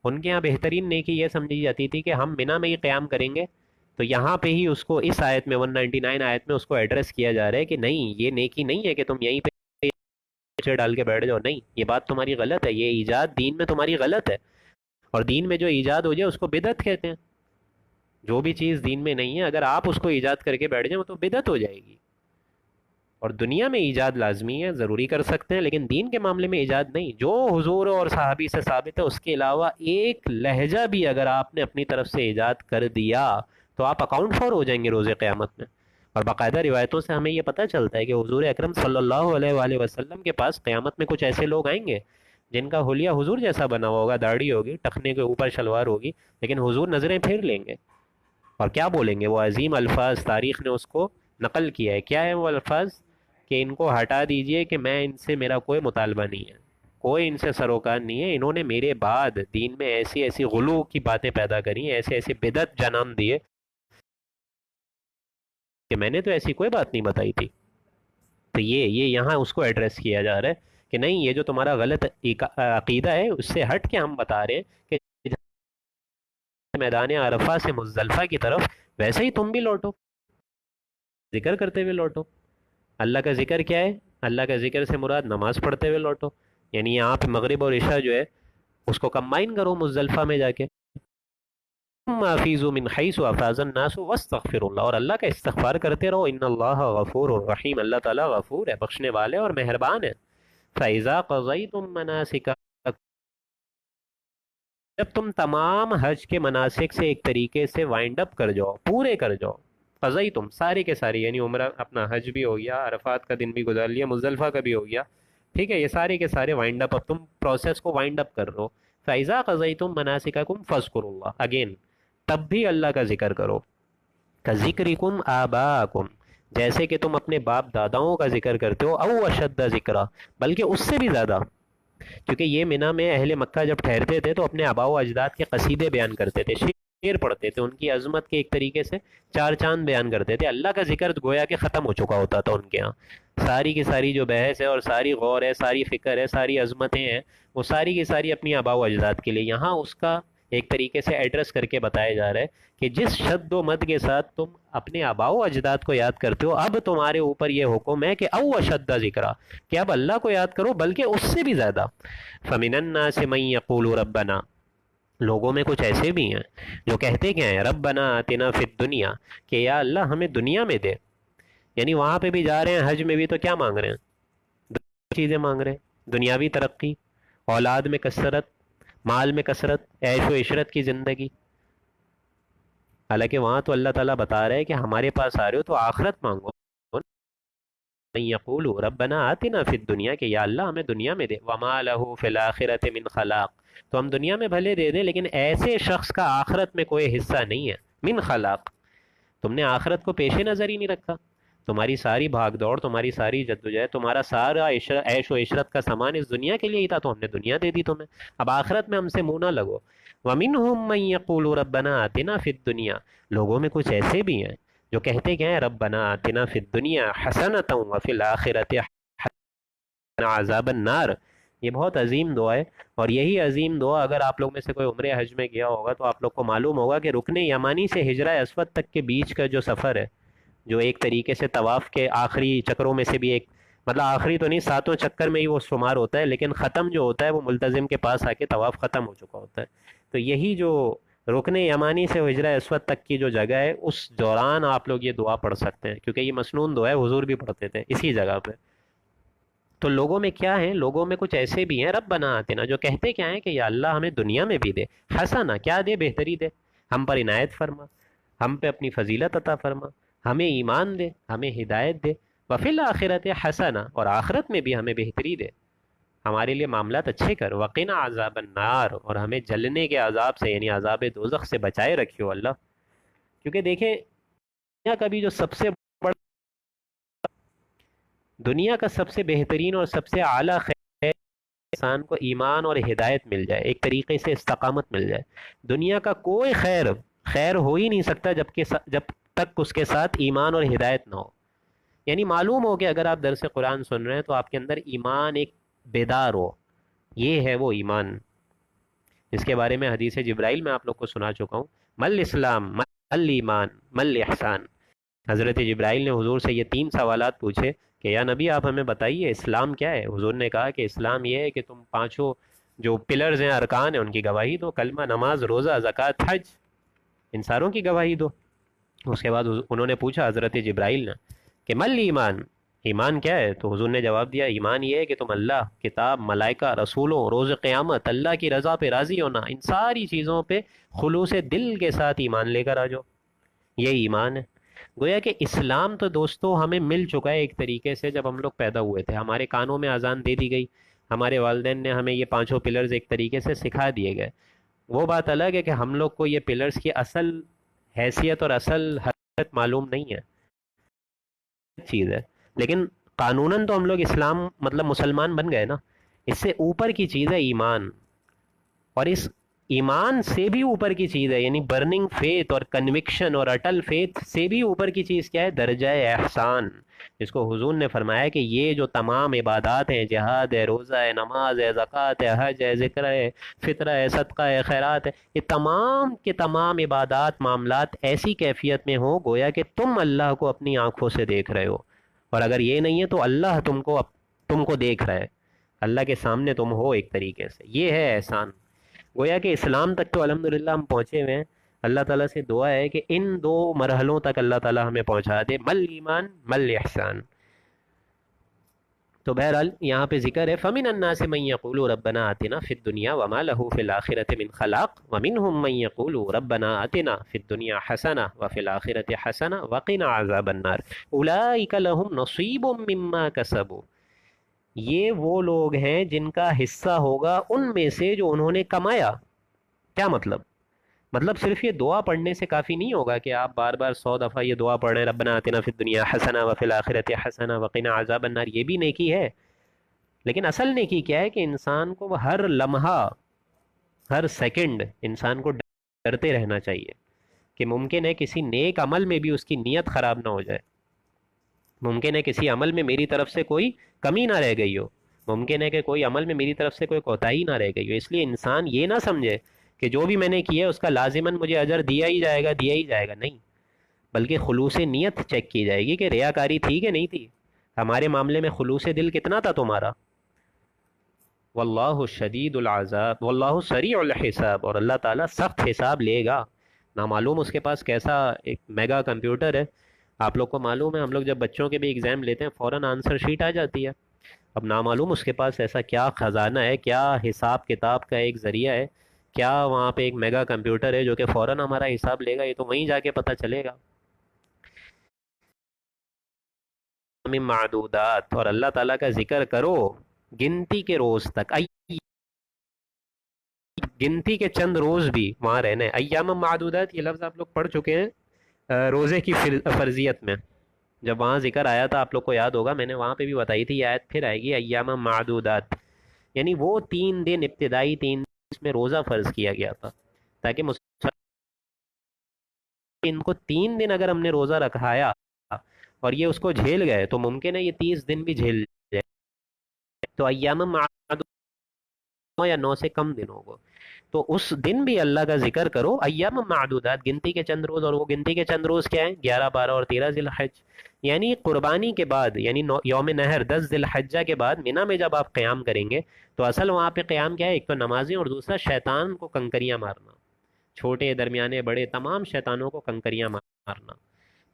ان کے ہاں بہترین نیکی یہ سمجھی جاتی تھی کہ ہم منا میں ہی قیام کریں گے، تو یہاں پہ ہی اس کو اس آیت میں 199 آیت میں اس کو ایڈریس کیا جا رہا ہے کہ نہیں، یہ نیکی نہیں ہے کہ تم یہیں پہ ڈال کے بیٹھ جاؤ، نہیں، یہ بات تمہاری غلط ہے، یہ ایجاد دین میں تمہاری غلط ہے، اور دین میں جو ایجاد ہو جائے اس کو بدعت کہتے ہیں، جو بھی چیز دین میں نہیں ہے اگر آپ اس کو ایجاد کر کے بیٹھ جائیں تو بدعت ہو جائے گی، اور دنیا میں ایجاد لازمی ہے، ضروری کر سکتے ہیں، لیکن دین کے معاملے میں ایجاد نہیں، جو حضور اور صحابی سے ثابت ہے اس کے علاوہ ایک لہجہ بھی اگر آپ نے اپنی طرف سے ایجاد کر دیا تو آپ اکاؤنٹ فور ہو جائیں گے روز قیامت میں۔ اور باقاعدہ روایتوں سے ہمیں یہ پتہ چلتا ہے کہ حضور اکرم صلی اللہ علیہ وآلہ وسلم کے پاس قیامت میں کچھ ایسے لوگ آئیں گے جن کا حلیہ حضور جیسا بنا ہوا ہوگا، داڑھی ہوگی، ٹخنے کے اوپر شلوار ہوگی، لیکن حضور نظریں پھیر لیں گے اور کیا بولیں گے؟ وہ عظیم الفاظ تاریخ نے اس کو نقل کیا ہے، کیا ہے وہ الفاظ؟ کہ ان کو ہٹا دیجئے کہ میں ان سے، میرا کوئی مطالبہ نہیں ہے، کوئی ان سے سروکار نہیں ہے، انہوں نے میرے بعد دین میں ایسی ایسی غلو کی باتیں پیدا کری ہیں، ایسے ایسے بدعت جنم دیے کہ میں نے تو ایسی کوئی بات نہیں بتائی تھی۔ تو یہ یہاں اس کو ایڈریس کیا جا رہا ہے کہ نہیں، یہ جو تمہارا غلط عقیدہ ہے اس سے ہٹ کے ہم بتا رہے ہیں کہ میدان عرفہ سے مزدلفہ کی طرف ویسے ہی تم بھی لوٹو، ذکر کرتے ہوئے لوٹو۔ اللہ کا ذکر کیا ہے؟ اللہ کا ذکر سے مراد نماز پڑھتے ہوئے لوٹو، یعنی یہاں پہ مغرب اور عشاء جو ہے اس کو کمبائن کرو مزدلفہ میں جا کے، ثم افیضوا من حیث افاض الناس واستغفروا اللہ، اور اللہ کا استغفار کرتے رہو، ان اللہ غفور الرحیم، اللہ تعالیٰ غفور ہے، بخشنے والے اور مہربان ہے۔ فَإِذَا قَضَيْتُم مَّنَاسِكَكُمْ، جب تم تمام حج کے مناسک سے ایک طریقے سے وائنڈ اپ کر جاؤ، پورے کر جاؤ، قضائی تم سارے کے سارے، یعنی عمرہ، اپنا حج بھی ہو گیا، عرفات کا دن بھی گزار لیا، مزدلفہ کا بھی ہو گیا، ٹھیک ہے، یہ سارے کے سارے وائنڈ اپ، اب تم پروسیس کو وائنڈ اپ کر رہو۔ فَإِذَا قَضَيْتُم مَّنَاسِكَكُمْ فَاذْكُرُوا اللَّهَ، اگین تب بھی اللہ کا ذکر کرو، كَذِكْرِكُمْ آبَاءَكُمْ، جیسے کہ تم اپنے باپ داداؤں کا ذکر کرتے ہو، او اشد ذکرا، بلکہ اس سے بھی زیادہ، کیونکہ یہ مینا میں اہل مکہ جب ٹھہرتے تھے تو اپنے آباء و اجداد کے قصیدے بیان کرتے تھے، شعر پڑھتے تھے، ان کی عظمت کے ایک طریقے سے چار چاند بیان کرتے تھے، اللہ کا ذکر گویا کہ ختم ہو چکا ہوتا تھا ان کے ہاں، ساری کی ساری جو بحث ہے اور ساری غور ہے، ساری فکر ہے، ساری عظمتیں ہیں، وہ ساری کی ساری اپنی آباء و اجداد کے لیے، یہاں اس کا ایک طریقے سے ایڈریس کر کے بتایا جا رہا ہے کہ جس شد و مد کے ساتھ تم اپنے آباء و اجداد کو یاد کرتے ہو، اب تمہارے اوپر یہ حکم ہے کہ او اشد ذکرا، کہ اب اللہ کو یاد کرو بلکہ اس سے بھی زیادہ۔ فَمِنَ النَّاسِ مَن يَقُولُ رَبَّنَا، لوگوں میں کچھ ایسے بھی ہیں جو کہتے کیا ہیں؟ ربنا آتنا فی الدنیا، کہ یا اللہ ہمیں دنیا میں دے، یعنی وہاں پہ بھی جا رہے ہیں، حج میں بھی تو کیا مانگ رہے ہیں؟ دو چیزیں مانگ رہے ہیں، دنیاوی ترقی، اولاد میں کثرت، مال میں کثرت، عیش و عشرت کی زندگی، حالانکہ وہاں تو اللہ تعالیٰ بتا رہے ہیں کہ ہمارے پاس آ رہے ہو تو آخرت مانگو، من یقول ربنا آتنا فی الدنیا، کہ یا اللہ ہمیں دنیا میں دے، وما لہ فی الآخرۃ من خلاق، تو ہم دنیا میں بھلے دے دیں لیکن ایسے شخص کا آخرت میں کوئی حصہ نہیں ہے، من خلاق، تم نے آخرت کو پیش نظر ہی نہیں رکھا، تمہاری ساری بھاگ دوڑ، تمہاری ساری جدوجہد، تمہارا سارا عیش و عشرت کا سامان اس دنیا کے لیے ہی تھا، تو ہم نے دنیا دے دی تمہیں، اب آخرت میں ہم سے منہ نہ لگو۔ وَمِنْهُمْ مَن يَقُولُ رَبَّنَا آتِنَا فِي الدُّنْيَا، لوگوں میں کچھ ایسے بھی ہیں جو کہتے کیا ہیں، ربنا آتنا فی الدنیا حسنۃ وفی الآخرۃ حسنۃ عذاب النار، یہ بہت عظیم دعا ہے، اور یہی عظیم دعا اگر آپ لوگ میں سے کوئی عمرہ حج میں گیا ہوگا تو آپ لوگ کو معلوم ہوگا کہ رکن یمانی سے حجرہ اسود تک کے بیچ کا جو سفر ہے، جو ایک طریقے سے طواف کے آخری چکروں میں سے بھی ایک، مطلب آخری تو نہیں، ساتوں چکر میں ہی وہ شمار ہوتا ہے، لیکن ختم جو ہوتا ہے وہ ملتزم کے پاس آ کے طواف ختم ہو چکا ہوتا ہے، تو یہی جو رکن یمانی سے حجرہ اسود تک کی جو جگہ ہے، اس دوران آپ لوگ یہ دعا پڑھ سکتے ہیں، کیونکہ یہ مسنون دعا ہے، حضور بھی پڑھتے تھے اسی جگہ پہ۔ تو لوگوں میں کیا ہیں، لوگوں میں کچھ ایسے بھی ہیں، رب بنا آتنا، جو کہتے کیا ہیں کہ یا اللہ ہمیں دنیا میں بھی دے، حسنا، کیا دے، بہتری دے، ہم پر عنایت فرما، ہم پہ اپنی فضیلت عطا فرما، ہمیں ایمان دے، ہمیں ہدایت دے، وفی الآخرت حسنا، اور آخرت میں بھی ہمیں بہتری دے، ہمارے لیے معاملات اچھے کر، وقنا عذاب النار، اور ہمیں جلنے کے عذاب سے یعنی عذاب دوزخ سے بچائے رکھیو اللہ۔ کیونکہ دیکھیں، دنیا کا بھی جو سب سے بڑا، دنیا کا سب سے بہترین اور سب سے اعلیٰ خیر، انسان کو ایمان اور ہدایت مل جائے، ایک طریقے سے استقامت مل جائے۔ دنیا کا کوئی خیر خیر ہو ہی نہیں سکتا جب تک اس کے ساتھ ایمان اور ہدایت نہ ہو، یعنی معلوم ہو کہ اگر آپ درس قرآن سن رہے ہیں تو آپ کے اندر ایمان ایک بیدار ہو، یہ ہے وہ ایمان، اس کے بارے میں حدیث جبرائیل میں آپ لوگ کو سنا چکا ہوں، مل اسلام، مل ایمان، مل احسان، حضرت جبرائیل نے حضور سے یہ تین سوالات پوچھے کہ یا نبی آپ ہمیں بتائیے اسلام کیا ہے، حضور نے کہا کہ اسلام یہ ہے کہ تم پانچوں جو پلرز ہیں، ارکان ہیں، ان کی گواہی دو، کلمہ، نماز، روزہ، زکوٰۃ، حج، ان ساروں کی گواہی دو۔ اس کے بعد انہوں نے پوچھا حضرت جبرائیل نے کہ مل ایمان، ایمان کیا ہے، تو حضور نے جواب دیا ایمان یہ ہے کہ تم اللہ، کتاب، ملائکہ، رسولوں، روز قیامت، اللہ کی رضا پہ راضی ہونا، ان ساری چیزوں پہ خلوص دل کے ساتھ ایمان لے کر آ جاؤ، یہ ایمان ہے۔ گویا کہ اسلام تو دوستو ہمیں مل چکا ہے ایک طریقے سے، جب ہم لوگ پیدا ہوئے تھے ہمارے کانوں میں اذان دے دی گئی، ہمارے والدین نے ہمیں یہ پانچوں پلرز ایک طریقے سے سکھا دیے گئے۔ وہ بات الگ ہے کہ ہم لوگ کو یہ پلرز کی اصل حیثیت اور اصل حقیقت معلوم نہیں ہے، چیز ہے، لیکن قانوناً تو ہم لوگ اسلام مطلب مسلمان بن گئے نا، اس سے اوپر کی چیز ہے ایمان، اور اس ایمان سے بھی اوپر کی چیز ہے، یعنی برننگ فیتھ اور کنوکشن اور اٹل فیتھ سے بھی اوپر کی چیز کیا ہے، درجہ احسان، جس کو حضور نے فرمایا کہ یہ جو تمام عبادات ہیں، جہاد ہے، روزہ ہے، نماز ہے، زکوٰۃ ہے، حج ہے، ذکر ہے، فطرہ ہے، صدقہ ہے، خیرات ہے، یہ تمام کے تمام عبادات، معاملات ایسی کیفیت میں ہو گویا کہ تم اللہ کو اپنی آنکھوں سے دیکھ رہے ہو، اور اگر یہ نہیں ہے تو اللہ تم کو دیکھ رہا ہے، اللہ کے سامنے تم ہو ایک طریقے سے، یہ ہے احسان۔ گویا کہ اسلام تک تو الحمدللہ ہم پہنچے ہوئے ہیں، اللہ تعالیٰ سے دعا ہے کہ ان دو مرحلوں تک اللہ تعالیٰ ہمیں پہنچا دے، مل ایمان، مل احسان۔ تو بہرحال یہاں پہ ذکر ہے فَمِنَ النَّاسِ مَن يَقُولُ رَبَّنَا آتِنَا فِي الدُّنْيَا وَمَا لَهُ فِي الْآخِرَةِ مِنْ خَلَاقٍ وَمِنْهُم مَّن يَقُولُ رَبَّنَا آتِنَا فِي الدُّنْيَا حَسَنَةً وَفِي الْآخِرَةِ حَسَنَةً وَقِنَا عَذَابَ النَّارِ أُولَٰئِكَ لَهُمْ نَصِيبٌ مِّمَّا كَسَبُوا، یہ وہ لوگ ہیں جن کا حصہ ہوگا ان میں سے جو انہوں نے کمایا۔ کیا مطلب صرف یہ دعا پڑھنے سے کافی نہیں ہوگا کہ آپ بار بار 100 دفعہ یہ دعا پڑھ رہے ہیں، ربنا آتنا فی الدنیا حسنہ وفی الآخرۃ حسنہ وقنا عذاب النار، یہ بھی نیکی ہے، لیکن اصل نیکی کیا ہے کہ انسان کو ہر لمحہ، ہر سیکنڈ انسان کو ڈرتے رہنا چاہیے کہ ممکن ہے کسی نیک عمل میں بھی اس کی نیت خراب نہ ہو جائے، ممکن ہے کسی عمل میں میری طرف سے کوئی کمی نہ رہ گئی ہو، ممکن ہے کہ کوئی عمل میں میری طرف سے کوئی کوتاہی نہ رہ گئی ہو، اس لیے انسان یہ نہ سمجھے کہ جو بھی میں نے کیا ہے اس کا لازماً مجھے اجر دیا ہی جائے گا، دیا ہی جائے گا، نہیں، بلکہ خلوص نیت چیک کی جائے گی کہ ریاکاری تھی کہ نہیں تھی، ہمارے معاملے میں خلوص دل کتنا تھا تمہارا۔ واللہ شدید العذاب واللہ سریع الحساب، اور اللہ تعالیٰ سخت حساب لے گا، نامعلوم اس کے پاس کیسا ایک میگا کمپیوٹر ہے۔ آپ لوگ کو معلوم ہے ہم لوگ جب بچوں کے بھی ایگزام لیتے ہیں فوراً آنسر شیٹ آ جاتی ہے، اب نامعلوم اس کے پاس ایسا کیا خزانہ ہے، کیا حساب کتاب کا ایک ذریعہ ہے، کیا وہاں پہ ایک میگا کمپیوٹر ہے جو کہ فوراً ہمارا حساب لے گا، یہ تو وہیں جا کے پتہ چلے گا۔ معدودات، اور اللہ تعالیٰ کا ذکر کرو گنتی کے روز تک، گنتی کے چند روز بھی وہاں رہنا ہے۔ ایام معدودات یہ لفظ آپ لوگ پڑھ چکے ہیں روزے کی فرضیت میں، جب وہاں ذکر آیا تھا آپ لوگ کو یاد ہوگا، میں نے وہاں پہ بھی بتائی تھی، یہ آیت پھر آئے گی ایام معدودات، یعنی وہ 3 دن، ابتدائی 3 دن اس میں روزہ فرض کیا گیا تھا، تاکہ ان کو 3 دن اگر ہم نے روزہ رکھایا اور یہ اس کو جھیل گئے تو ممکن ہے یہ 30 دن بھی جھیل جائے، تو ایام معدودات 9 یا 9 سے کم دنوں کو، تو اس دن بھی اللہ کا ذکر کرو، ایام معدودات گنتی کے چند روز، اور وہ گنتی کے چند روز کیا ہیں؟ 11، 12 اور 13 ذی الحج، یعنی قربانی کے بعد، یعنی یوم نحر 10 ذی الحجہ کے بعد مینا میں جب آپ قیام کریں گے تو اصل وہاں پہ قیام کیا ہے؟ ایک تو نمازیں، اور دوسرا شیطان کو کنکریاں مارنا، چھوٹے درمیانے بڑے تمام شیطانوں کو کنکریاں مارنا،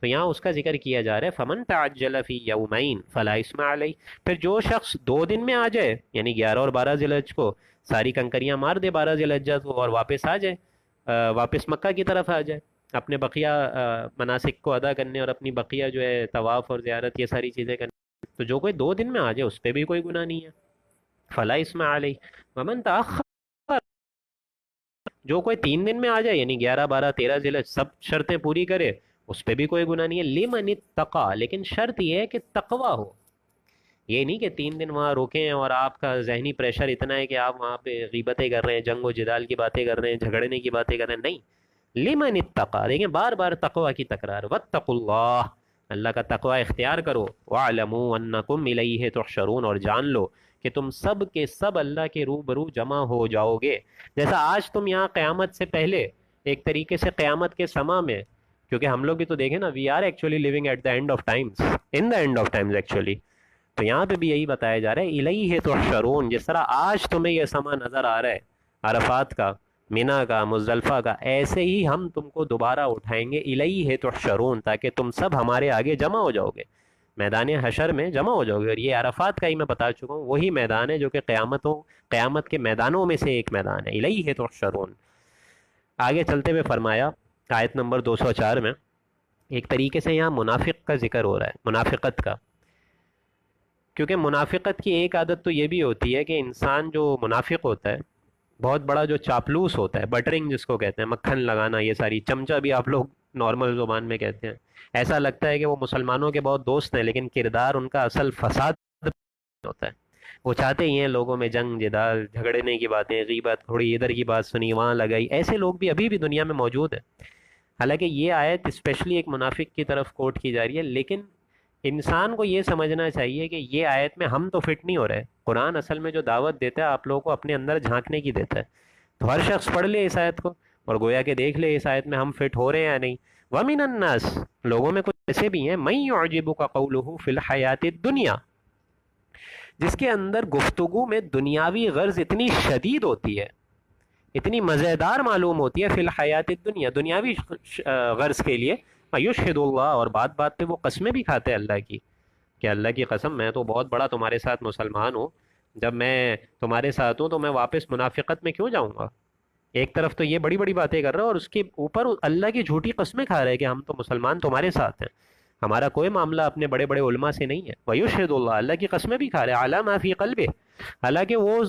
تو یہاں اس کا ذکر کیا جا رہا ہے فمن تعجل فی یومین فلا اسم علیہ، پھر جو شخص 2 دن میں آ جائے، یعنی 11 اور 12 ذی الحج کو ساری کنکریاں مار دے 12 ذی الحجہ کو، اور واپس آ جائے، واپس مکہ کی طرف آ جائے اپنے بقیہ مناسک کو ادا کرنے، اور اپنی بقیہ جو ہے طواف اور زیارت یہ ساری چیزیں کرنے، تو جو کوئی 2 دن میں آ جائے اس پہ بھی کوئی گناہ نہیں ہے، فلا اسم علیہ، ومن تاخر، جو کوئی 3 دن میں آ جائے، یعنی 11، 12، 13 ذی الحجہ سب شرطیں پوری کرے، اس پہ بھی کوئی گناہ نہیں ہے، لمن اتقا، لیکن شرط یہ ہے کہ تقوی ہو، یہ نہیں کہ 3 دن وہاں روکیں اور آپ کا ذہنی پریشر اتنا ہے کہ آپ وہاں پہ غیبتیں کر رہے ہیں، جنگ و جدال کی باتیں کر رہے ہیں، جھگڑنے کی باتیں کر رہے ہیں، نہیں، لمن اتقا، دیکھیں بار بار تقوی کی تکرار، واتقوا اللہ، اللہ کا تقوی اختیار کرو، واعلموا انکم الیہ تحشرون، اور جان لو کہ تم سب کے سب اللہ کے روبرو جمع ہو جاؤ گے، جیسا آج تم یہاں قیامت سے پہلے ایک طریقے سے قیامت کے سما میں، کیونکہ ہم لوگ بھی تو دیکھیں نا، we are actually living at the end of times, in the end of times actually, تو یہاں پہ بھی یہی بتایا جا رہا ہے الیہ تحشرون، جس طرح آج تمہیں یہ سما نظر آ رہا ہے عرفات کا، مینا کا، مزدلفہ کا، ایسے ہی ہم تم کو دوبارہ اٹھائیں گے، الیہ تحشرون، تاکہ تم سب ہمارے آگے جمع ہو جاؤ گے، میدان حشر میں جمع ہو جاؤ گے، اور یہ عرفات کا ہی میں بتا چکا ہوں، وہی میدان ہے جو کہ قیامت کے میدانوں میں سے ایک میدان ہے، الیہ تحشرون۔ آگے چلتے ہوئے فرمایا آیت نمبر 204 میں، ایک طریقے سے یہاں منافق کا ذکر ہو رہا ہے، منافقت کا، کیونکہ منافقت کی ایک عادت تو یہ بھی ہوتی ہے کہ انسان جو منافق ہوتا ہے، بہت بڑا جو چاپلوس ہوتا ہے، بٹرنگ جس کو کہتے ہیں، مکھن لگانا، یہ ساری، چمچہ بھی آپ لوگ نارمل زبان میں کہتے ہیں، ایسا لگتا ہے کہ وہ مسلمانوں کے بہت دوست ہیں، لیکن کردار ان کا اصل فساد ہوتا ہے، وہ چاہتے ہی ہیں لوگوں میں جنگ جدال، جھگڑنے کی باتیں، غیبت، تھوڑی ادھر کی بات سنی وہاں لگائی، ایسے لوگ بھی ابھی بھی دنیا میں موجود ہیں، حالانکہ یہ آیت اسپیشلی ایک منافق کی طرف کوٹ کی جا رہی ہے، لیکن انسان کو یہ سمجھنا چاہیے کہ یہ آیت میں ہم تو فٹ نہیں ہو رہے، قرآن اصل میں جو دعوت دیتا ہے آپ لوگوں کو اپنے اندر جھانکنے کی دیتا ہے، تو ہر شخص پڑھ لے اس آیت کو اور گویا کہ دیکھ لے اس آیت میں ہم فٹ ہو رہے ہیں یا نہیں۔ وَمِنَ النَّاسِ، لوگوں میں کچھ ایسے بھی ہیں، مَن يُعْجِبُكَ قَوْلُهُ فِي الْحَيَاةِ الدُّنْيَا، جس کے اندر گفتگو میں دنیاوی غرض اتنی شدید ہوتی ہے، اتنی مزیدار معلوم ہوتی ہے، فی الحیات الدنیا، دنیاوی غرض کے لیے، یشہد اللہ، اور بات بات پہ وہ قسمیں بھی کھاتے ہیں اللہ کی، کہ اللہ کی قسم میں تو بہت بڑا تمہارے ساتھ مسلمان ہوں، جب میں تمہارے ساتھ ہوں تو میں واپس منافقت میں کیوں جاؤں گا؟ ایک طرف تو یہ بڑی بڑی باتیں کر رہا ہے اور اس کے اوپر اللہ کی جھوٹی قسمیں کھا رہے ہیں کہ ہم تو مسلمان تمہارے ساتھ ہیں، ہمارا کوئی معاملہ اپنے بڑے بڑے علماء سے نہیں ہے، وَيُشْهِدُ اللَّهُ، اللہ کی قسمیں بھی کھا رہے ہیں، عَلَىٰ مَا فِي قَلْبِهِ، حالانکہ وہ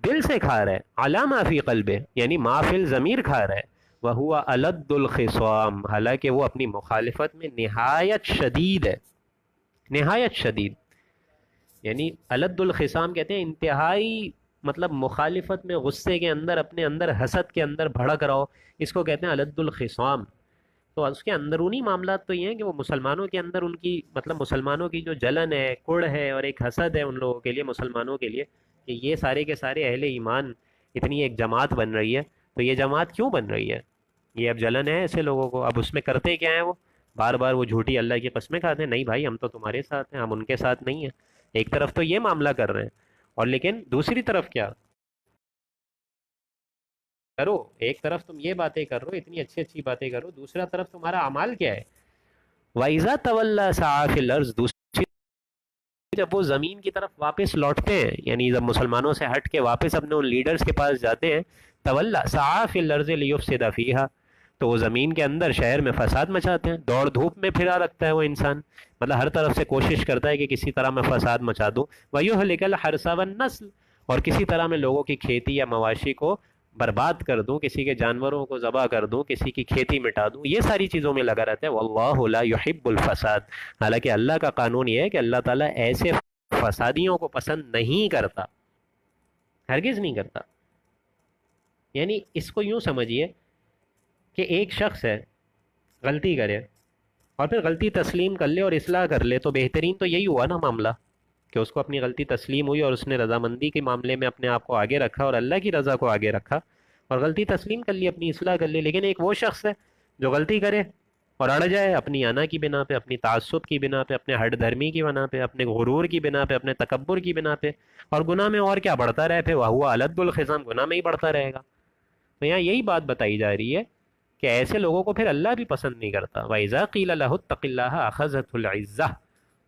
دل سے کھا رہا ہے، عَلَىٰ مَا فِي قَلْبِهِ، یعنی ما فی الضمیر کھا رہا ہے، وَهُوَ أَلَدُّ الْخِصَامِ، حالانکہ وہ اپنی مخالفت میں نہایت شدید ہے، نہایت شدید، یعنی الد الخصام کہتے ہیں انتہائی، مطلب مخالفت میں، غصے کے اندر، اپنے اندر حسد کے اندر بھڑک رہا ہو، اس کو کہتے ہیں الد الخصام، تو اس کے اندرونی معاملات تو یہ ہیں کہ وہ مسلمانوں کے اندر ان کی، مطلب مسلمانوں کی جو جلن ہے، کڑ ہے، اور ایک حسد ہے ان لوگوں کے لیے، مسلمانوں کے لیے، کہ یہ سارے کے سارے اہل ایمان اتنی ایک جماعت بن رہی ہے، تو یہ جماعت کیوں بن رہی ہے؟ یہ اب جلن ہے ایسے لوگوں کو، اب اس میں کرتے کیا ہیں وہ؟ بار بار وہ جھوٹی اللہ کی قسمیں کھاتے ہیں، نہیں بھائی ہم تو تمہارے ساتھ ہیں، ہم ان کے ساتھ نہیں ہیں، ایک طرف تو یہ معاملہ کر رہے ہیں، اور لیکن دوسری طرف کیا کرو؟ ایک طرف تم یہ باتیں کر رہو، اتنی اچھی اچھی باتیں کرو، دوسرا طرف تمہارا اعمال کیا ہے؟ وَإِذَا تَوَلَّى سَعَىٰ فِي الْأَرْضِ، دوسری جب وہ زمین کی طرف واپس لوٹتے ہیں، یعنی جب مسلمانوں سے ہٹ کے واپس اپنے ان لیڈرز کے پاس جاتے ہیں، تولا سعیٰ فی الارض لیفسد فیہا، تو وہ زمین کے اندر شہر میں فساد مچاتے ہیں، دوڑ دھوپ میں پھرا رکھتا ہے وہ انسان، مطلب ہر طرف سے کوشش کرتا ہے کہ کسی طرح میں فساد مچا دوں، وَيُهْلِكَ الْحَرْثَ وَالنَّسْلَ، اور کسی طرح میں لوگوں کی کھیتی یا مواشی کو برباد کر دوں، کسی کے جانوروں کو ذبح کر دوں، کسی کی کھیتی مٹا دوں، یہ ساری چیزوں میں لگا رہتا ہے۔ واللہ لا يحب الفساد، حالانکہ اللہ کا قانون یہ ہے کہ اللہ تعالیٰ ایسے فسادیوں کو پسند نہیں کرتا، ہرگز نہیں کرتا۔ یعنی اس کو یوں سمجھیے کہ ایک شخص ہے، غلطی کرے اور پھر غلطی تسلیم کر لے اور اصلاح کر لے، تو بہترین تو یہی ہوا نا معاملہ، کہ اس کو اپنی غلطی تسلیم ہوئی اور اس نے رضامندی کے معاملے میں اپنے آپ کو آگے رکھا اور اللہ کی رضا کو آگے رکھا اور غلطی تسلیم کر لی، اپنی اصلاح کر لی۔ لیکن ایک وہ شخص ہے جو غلطی کرے اور اڑ جائے اپنی انا کی بنا پہ، اپنی تعصب کی بنا پہ، اپنے ہٹ دھرمی کی بنا پہ، اپنے غرور کی بنا پہ، اپنے تکبر کی بنا پہ، اور گناہ میں اور کیا بڑھتا رہے، پھر وہ الد الخصام، گناہ میں ہی بڑھتا رہے گا۔ تو یہاں یہی بات بتائی جا رہی ہے کہ ایسے لوگوں کو پھر اللہ بھی پسند نہیں کرتا۔ وَإِذَا قِيلَ لَهُ اتَّقِ اللَّهَ أَخَذَتْهُ الْعِزَّةُ،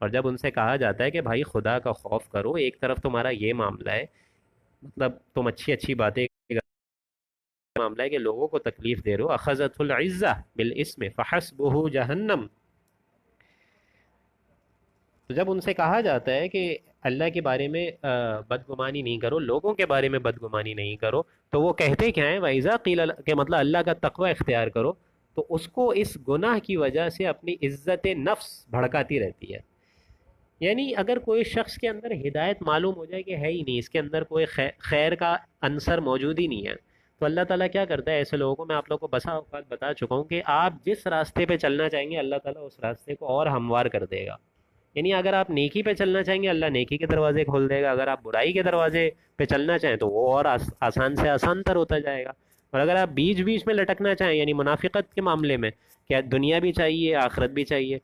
اور جب ان سے کہا جاتا ہے کہ بھائی خدا کا خوف کرو، ایک طرف تمہارا یہ معاملہ ہے، مطلب تم اچھی اچھی باتیں معاملہ ہے کہ لوگوں کو تکلیف دے رہے ہو، أَخَذَتْهُ الْعِزَّةُ بِالْإِسْمِ فَحَسْبُهُ جَهَنَّمُ، تو جب ان سے کہا جاتا ہے کہ اللہ کے بارے میں بدگمانی نہیں کرو، لوگوں کے بارے میں بدگمانی نہیں کرو، تو وہ کہتے کیا ہیں؟ وَإِذَا قِيلَ، کہ مطلب اللہ کا تقوی اختیار کرو، تو اس کو اس گناہ کی وجہ سے اپنی عزت نفس بھڑکاتی رہتی ہے۔ یعنی اگر کوئی شخص کے اندر ہدایت معلوم ہو جائے کہ ہے ہی نہیں، اس کے اندر کوئی خیر کا عنصر موجود ہی نہیں ہے، تو اللہ تعالیٰ کیا کرتا ہے ایسے لوگوں کو؟ میں آپ لوگوں کو بسا اوقات بتا چکا ہوں کہ آپ جس راستے پہ چلنا چاہیں گے اللہ تعالیٰ اس راستے کو اور ہموار کر دے گا۔ یعنی اگر آپ نیکی پہ چلنا چاہیں گے اللہ نیکی کے دروازے کھول دے گا، اگر آپ برائی کے دروازے پہ چلنا چاہیں تو وہ اور آسان سے آسان تر ہوتا جائے گا، اور اگر آپ بیچ بیچ میں لٹکنا چاہیں یعنی منافقت کے معاملے میں کہ دنیا بھی چاہیے آخرت بھی چاہیے،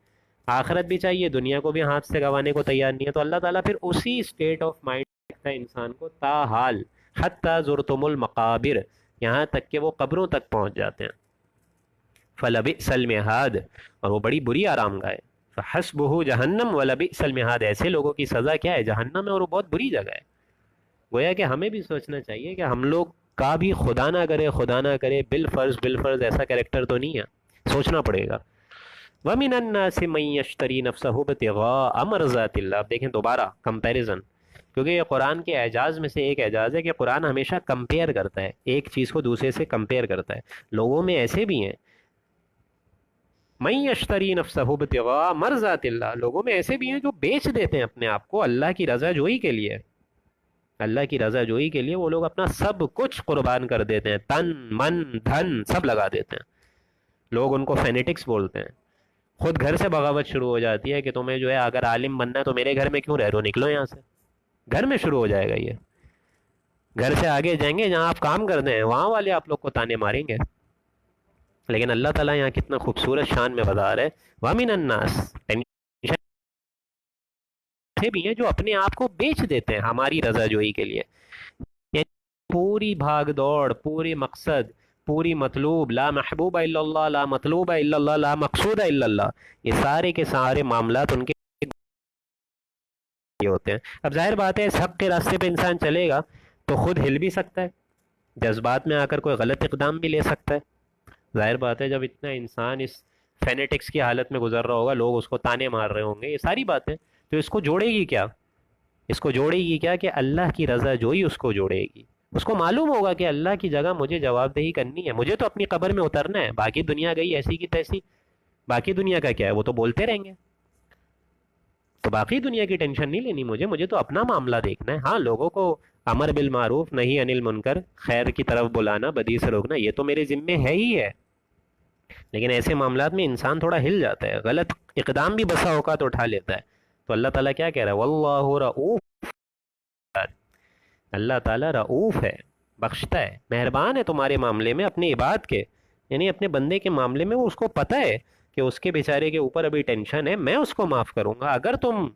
آخرت بھی چاہیے دنیا کو بھی ہاتھ سے گوانے کو تیار نہیں ہے، تو اللہ تعالیٰ پھر اسی اسٹیٹ آف مائنڈ رکھتا ہے انسان کو تاحال، حتی زرتم المقابر، یہاں تک کہ وہ قبروں تک پہنچ جاتے ہیں۔ فلبئس المہاد، اور وہ بڑی بری آرام گاہ ہے۔ فحسبہ جہنم ولبئس المہاد، ایسے لوگوں کی سزا کیا ہے؟ جہنم ہے، اور وہ بہت بری جگہ ہے۔ گویا کہ ہمیں بھی سوچنا چاہیے کہ ہم لوگ کا بھی خدا نہ کرے بالفرض ایسا کریکٹر تو نہیں ہے، سوچنا پڑے گا۔ وَمِنَ النَّاسِ مَن يَشْتَرِي نَفْسَهُ ابْتِغَاءَ مَرْضَاتِ اللَّهِ، اب دیکھیں دوبارہ کمپیریزن، کیونکہ یہ قرآن کے اعجاز میں سے ایک اعجاز ہے کہ قرآن ہمیشہ کمپیئر کرتا ہے، ایک چیز کو دوسرے سے کمپیئر کرتا ہے۔ لوگوں میں ایسے بھی ہیں، مَن يَشْتَرِي نَفْسَهُ ابْتِغَاءَ مَرْضَاتِ اللَّهِ، لوگوں میں ایسے بھی ہیں جو بیچ دیتے ہیں اپنے آپ کو اللہ کی رضا جوئی کے لیے، اللہ کی رضا جوئی کے لیے وہ لوگ اپنا سب کچھ قربان کر دیتے ہیں، تن من دھن سب لگا دیتے ہیں۔ لوگ ان کو فینیٹکس بولتے ہیں۔ خود گھر سے بغاوت شروع ہو جاتی ہے کہ تمہیں جو ہے اگر عالم بننا ہے تو میرے گھر میں کیوں رہ رہے ہو، نکلو یہاں سے، گھر میں شروع ہو جائے گا یہ۔ گھر سے آگے جائیں گے جہاں آپ کام کرتے ہیں وہاں والے آپ لوگ کو تانے ماریں گے۔ لیکن اللہ تعالیٰ یہاں کتنا خوبصورت شان میں بتا رہے، وَمِنَ النَّاسِ، ایسے بھی ہیں جو اپنے آپ کو بیچ دیتے ہیں ہماری رضا جوئی کے لیے، یعنی پوری بھاگ دوڑ، پوری مقصد، پوری مطلوب، لا محبوب الا اللہ، لا مطلوب الا اللہ، لا مقصود الا اللہ، یہ سارے کے سارے معاملات ان کے یہ ہوتے ہیں۔ اب ظاہر بات ہے اس حق کے راستے پہ انسان چلے گا تو خود ہل بھی سکتا ہے، جذبات میں آ کر کوئی غلط اقدام بھی لے سکتا ہے۔ ظاہر بات ہے جب اتنا انسان اس فینیٹکس کی حالت میں گزر رہا ہوگا، لوگ اس کو تانے مار رہے ہوں گے، یہ ساری باتیں، تو اس کو جوڑے گی کیا؟ اس کو جوڑے گی کیا کہ اللہ کی رضا جوئی اس کو جوڑے گی۔ اس کو معلوم ہوگا کہ اللہ کی جگہ مجھے جواب دہی کرنی ہے، مجھے تو اپنی قبر میں اترنا ہے، باقی دنیا گئی ایسی کی تیسی، باقی دنیا کا کیا ہے، وہ تو بولتے رہیں گے، تو باقی دنیا کی ٹینشن نہیں لینی مجھے تو اپنا معاملہ دیکھنا ہے۔ ہاں لوگوں کو امر بالمعروف نہیں انل منکر، خیر کی طرف بلانا، بدی سے روکنا، یہ تو میرے ذمے ہے ہی ہے، لیکن ایسے معاملات میں انسان تھوڑا ہل جاتا ہے، غلط اقدام بھی بسا اوقات اٹھا لیتا ہے۔ تو اللہ تعالیٰ کیا کہہ رہا ہے؟ واللہ رؤوف، اللہ تعالیٰ رؤوف ہے، بخشتا ہے، مہربان ہے تمہارے معاملے میں، اپنے عباد کے یعنی اپنے بندے کے معاملے میں وہ اس کو پتہ ہے کہ اس کے بیچارے کے اوپر ابھی ٹینشن ہے، میں اس کو معاف کروں گا، اگر تم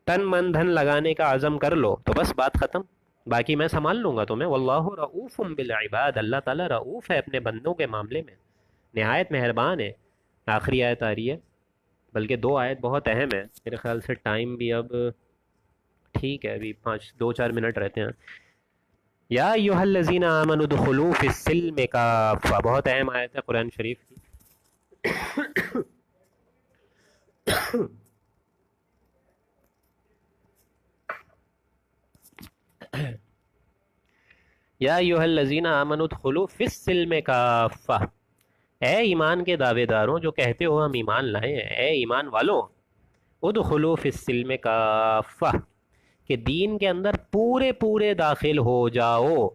تن من دھن لگانے کا عزم کر لو تو بس بات ختم، باقی میں سنبھال لوں گا تمہیں۔ واللہ رؤوف بالعباد، اللہ تعالیٰ رؤوف ہے اپنے بندوں کے معاملے میں، نہایت مہربان ہے۔ آخری آیت آ رہی ہے، بلکہ دو آیت بہت اہم ہے، میرے خیال سے ٹائم بھی اب ٹھیک ہے، ابھی 2-4 منٹ رہتے ہیں۔ یا ایھا الذین آمنوا ادخلوا فی السلم کافہ، بہت اہم آیت ہے قرآن شریف کی. یا ایھا الذین آمنوا ادخلوا فی السلم کافہ، اے ایمان کے دعوے داروں جو کہتے ہو ہم ایمان لائے ہیں، اے ایمان والوں، ادخلوا فی السلم کافہ، کہ دین کے اندر پورے پورے داخل ہو جاؤ.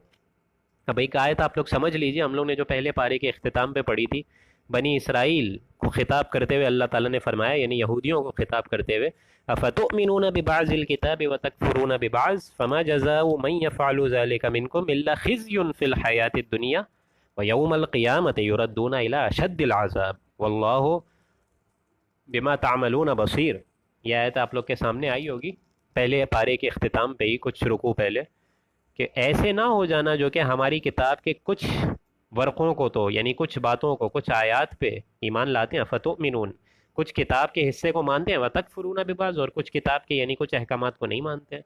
اب ایک آیت آپ لوگ سمجھ لیجئے، ہم لوگ نے جو پہلے پارے کے اختتام پہ پڑھی تھی، بنی اسرائیل کو خطاب کرتے ہوئے اللہ تعالیٰ نے فرمایا، یعنی یہودیوں کو خطاب کرتے ہوئے، افتؤمنون ببعض الکتاب وتکفرون ببعض فما جزاء من یفعل ذلک منکم الا خزی فی الحیاۃ الدنیا ویوم القیامۃ یردون الی اشد العذاب واللہ بما تعملون بصیر. یہ آیت آپ لوگ کے سامنے آئی ہوگی پہلے پارے کے اختتام پہ ہی، کچھ رکوع پہلے، کہ ایسے نہ ہو جانا جو کہ ہماری کتاب کے کچھ ورقوں کو تو یعنی کچھ باتوں کو، کچھ آیات پہ ایمان لاتے ہیں، فتؤمنون، کچھ کتاب کے حصے کو مانتے ہیں، وتکفرون ببعض، اور کچھ کتاب کے یعنی کچھ احکامات کو نہیں مانتے ہیں.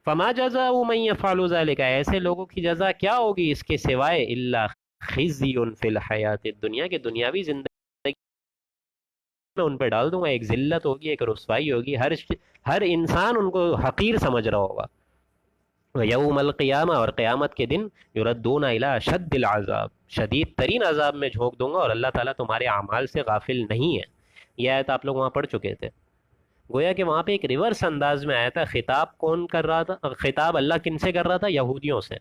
فما جزاء من یفعل ذلک، ایسے لوگوں کی جزا کیا ہوگی اس کے سوائے، الا خزی فی الحیات الدنیا، کہ دنیاوی زندگی میں ان پہ ڈال دوں گا ایک ذلت ہوگی، ایک رسوائی ہوگی، ہر انسان ان کو حقیر سمجھ رہا ہوگا. یوم القیامہ، اور قیامت کے دن، یردون الی اشد العذاب، شدید ترین عذاب میں جھونک دوں گا، اور اللہ تعالیٰ تمہارے اعمال سے غافل نہیں ہے. یہ آیت آپ لوگ وہاں پڑھ چکے تھے. گویا کہ وہاں پہ ایک ریورس انداز میں آیا تھا. خطاب کون کر رہا تھا؟ خطاب اللہ کن سے کر رہا تھا؟ یہودیوں سے.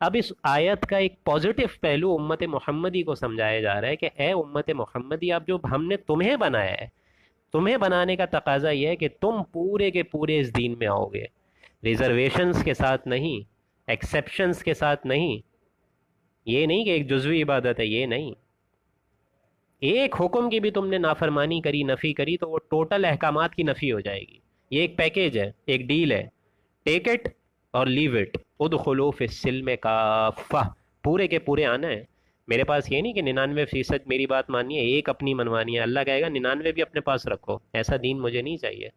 اب اس آیت کا ایک پازیٹیو پہلو امت محمدی کو سمجھایا جا رہا ہے کہ اے امت محمدی، اب جو ہم نے تمہیں بنایا ہے، تمہیں بنانے کا تقاضا یہ ہے کہ تم پورے کے پورے اس دین میں آؤ گے، ریزرویشنز کے ساتھ نہیں، ایکسیپشنز کے ساتھ نہیں. یہ نہیں کہ ایک جزوی عبادت ہے، یہ نہیں. ایک حکم کی بھی تم نے نافرمانی کری، نفی کری، تو وہ ٹوٹل احکامات کی نفی ہو جائے گی. یہ ایک پیکیج ہے، ایک ڈیل ہے. ٹیک اٹ اور لیو اٹ. ادخلوا فی السلم کافہ، پورے کے پورے آنا ہے. میرے پاس یہ نہیں کہ 99% میری بات ماننی ہے، ایک اپنی منوانی ہے. اللہ کہے گا 99 بھی اپنے پاس رکھو، ایسا دین مجھے نہیں چاہیے.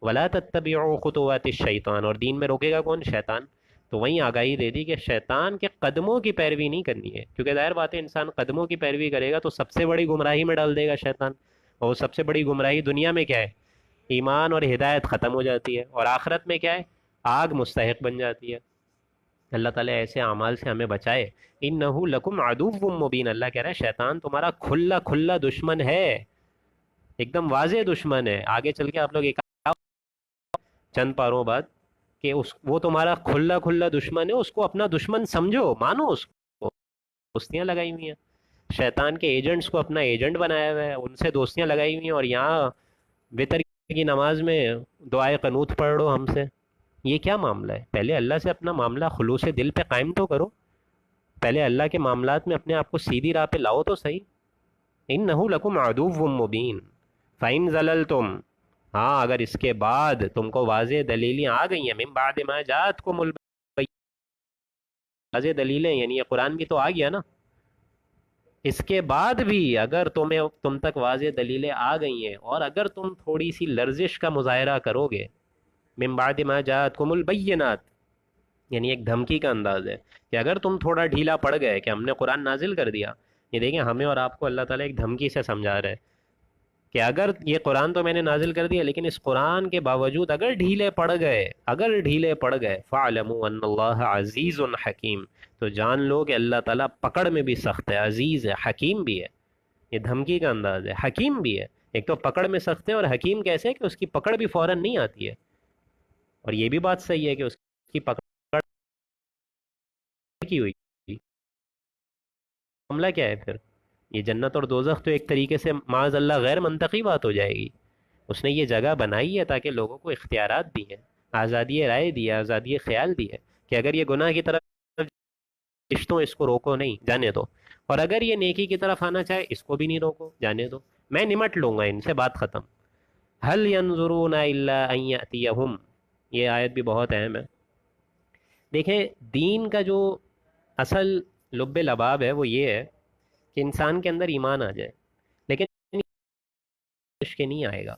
ولا تتبعوا خطوات الشیطان، اور دین میں روکے گا کون؟ شیطان. تو وہیں آگاہی دے دی کہ شیطان کے قدموں کی پیروی نہیں کرنی ہے، کیونکہ ظاہر بات ہے انسان قدموں کی پیروی کرے گا تو سب سے بڑی گمراہی میں ڈال دے گا شیطان. اور سب سے بڑی گمراہی دنیا میں کیا ہے؟ ایمان اور ہدایت ختم ہو جاتی ہے، اور آخرت میں کیا ہے؟ آگ مستحق بن جاتی ہے. اللہ تعالیٰ ایسے اعمال سے ہمیں بچائے. انہ لکم عدو مبین، اللہ کہہ رہا ہے شیطان تمہارا کھلا کھلا دشمن ہے، ایک دم واضح دشمن ہے. آگے چل کے آپ لوگ ایک چند پاروں بعد کہ وہ تمہارا کھلا کھلا دشمن ہے، اس کو اپنا دشمن سمجھو، مانو اس کو. دوستیاں لگائی ہوئی ہیں شیطان کے ایجنٹس کو، اپنا ایجنٹ بنایا ہوا ہے، ان سے دوستیاں لگائی ہوئی ہیں، اور یہاں وطر کی نماز میں دعائے قنوت پڑھ لو ہم سے. یہ کیا معاملہ ہے؟ پہلے اللہ سے اپنا معاملہ خلوص دل پہ قائم تو کرو، پہلے اللہ کے معاملات میں اپنے آپ کو سیدھی راہ پہ لاؤ تو صحیح. انہ لکم عدو مبین فإن زللتم، ہاں اگر اس کے بعد تم کو واضح دلیلیں آ گئی ہیں، من بعد ما جاءتکم البینات، واضح دلیلیں یعنی یہ قرآن بھی تو آ گیا نا، اس کے بعد بھی اگر تم تک واضح دلیلیں آ گئی ہیں، اور اگر تم تھوڑی سی لرزش کا مظاہرہ کرو گے، من بعد ما جاءتکم البینات یعنی ایک دھمکی کا انداز ہے کہ اگر تم تھوڑا ڈھیلا پڑ گئے کہ ہم نے قرآن نازل کر دیا. یہ دیکھیں ہمیں اور آپ کو اللہ تعالیٰ ایک دھمکی سے سمجھا رہا ہے کہ اگر یہ قرآن تو میں نے نازل کر دیا، لیکن اس قرآن کے باوجود اگر ڈھیلے پڑ گئے فَاعْلَمُوا أَنَّ اللَّهَ عَزِيزٌ حَكِيمٌ، تو جان لو کہ اللہ تعالیٰ پکڑ میں بھی سخت ہے، عزیز ہے، حکیم بھی ہے. یہ دھمکی کا انداز ہے، حکیم بھی ہے. ایک تو پکڑ میں سخت ہے، اور حکیم کیسے کہ اس کی پکڑ بھی فوراً نہیں آتی ہے. اور یہ بھی بات صحیح ہے کہ اس کی پکڑ کی ہوئی. معاملہ کیا ہے پھر؟ یہ جنت اور دوزخ تو ایک طریقے سے معاذ اللہ غیر منطقی بات ہو جائے گی. اس نے یہ جگہ بنائی ہے تاکہ لوگوں کو اختیارات دی ہیں، آزادی رائے دی ہے، آزادی خیال دی ہے کہ اگر یہ گناہ کی طرف رشتوں اس کو روکو نہیں، جانے دو، اور اگر یہ نیکی کی طرف آنا چاہے اس کو بھی نہیں روکو، جانے دو، میں نمٹ لوں گا ان سے، بات ختم. هل ينظرون الا ان ياتيهم، یہ آیت بھی بہت اہم ہے. دیکھیں دین کا جو اصل لب لباب ہے وہ یہ ہے کہ انسان کے اندر ایمان آ جائے، لیکن کے نہیں آئے گا.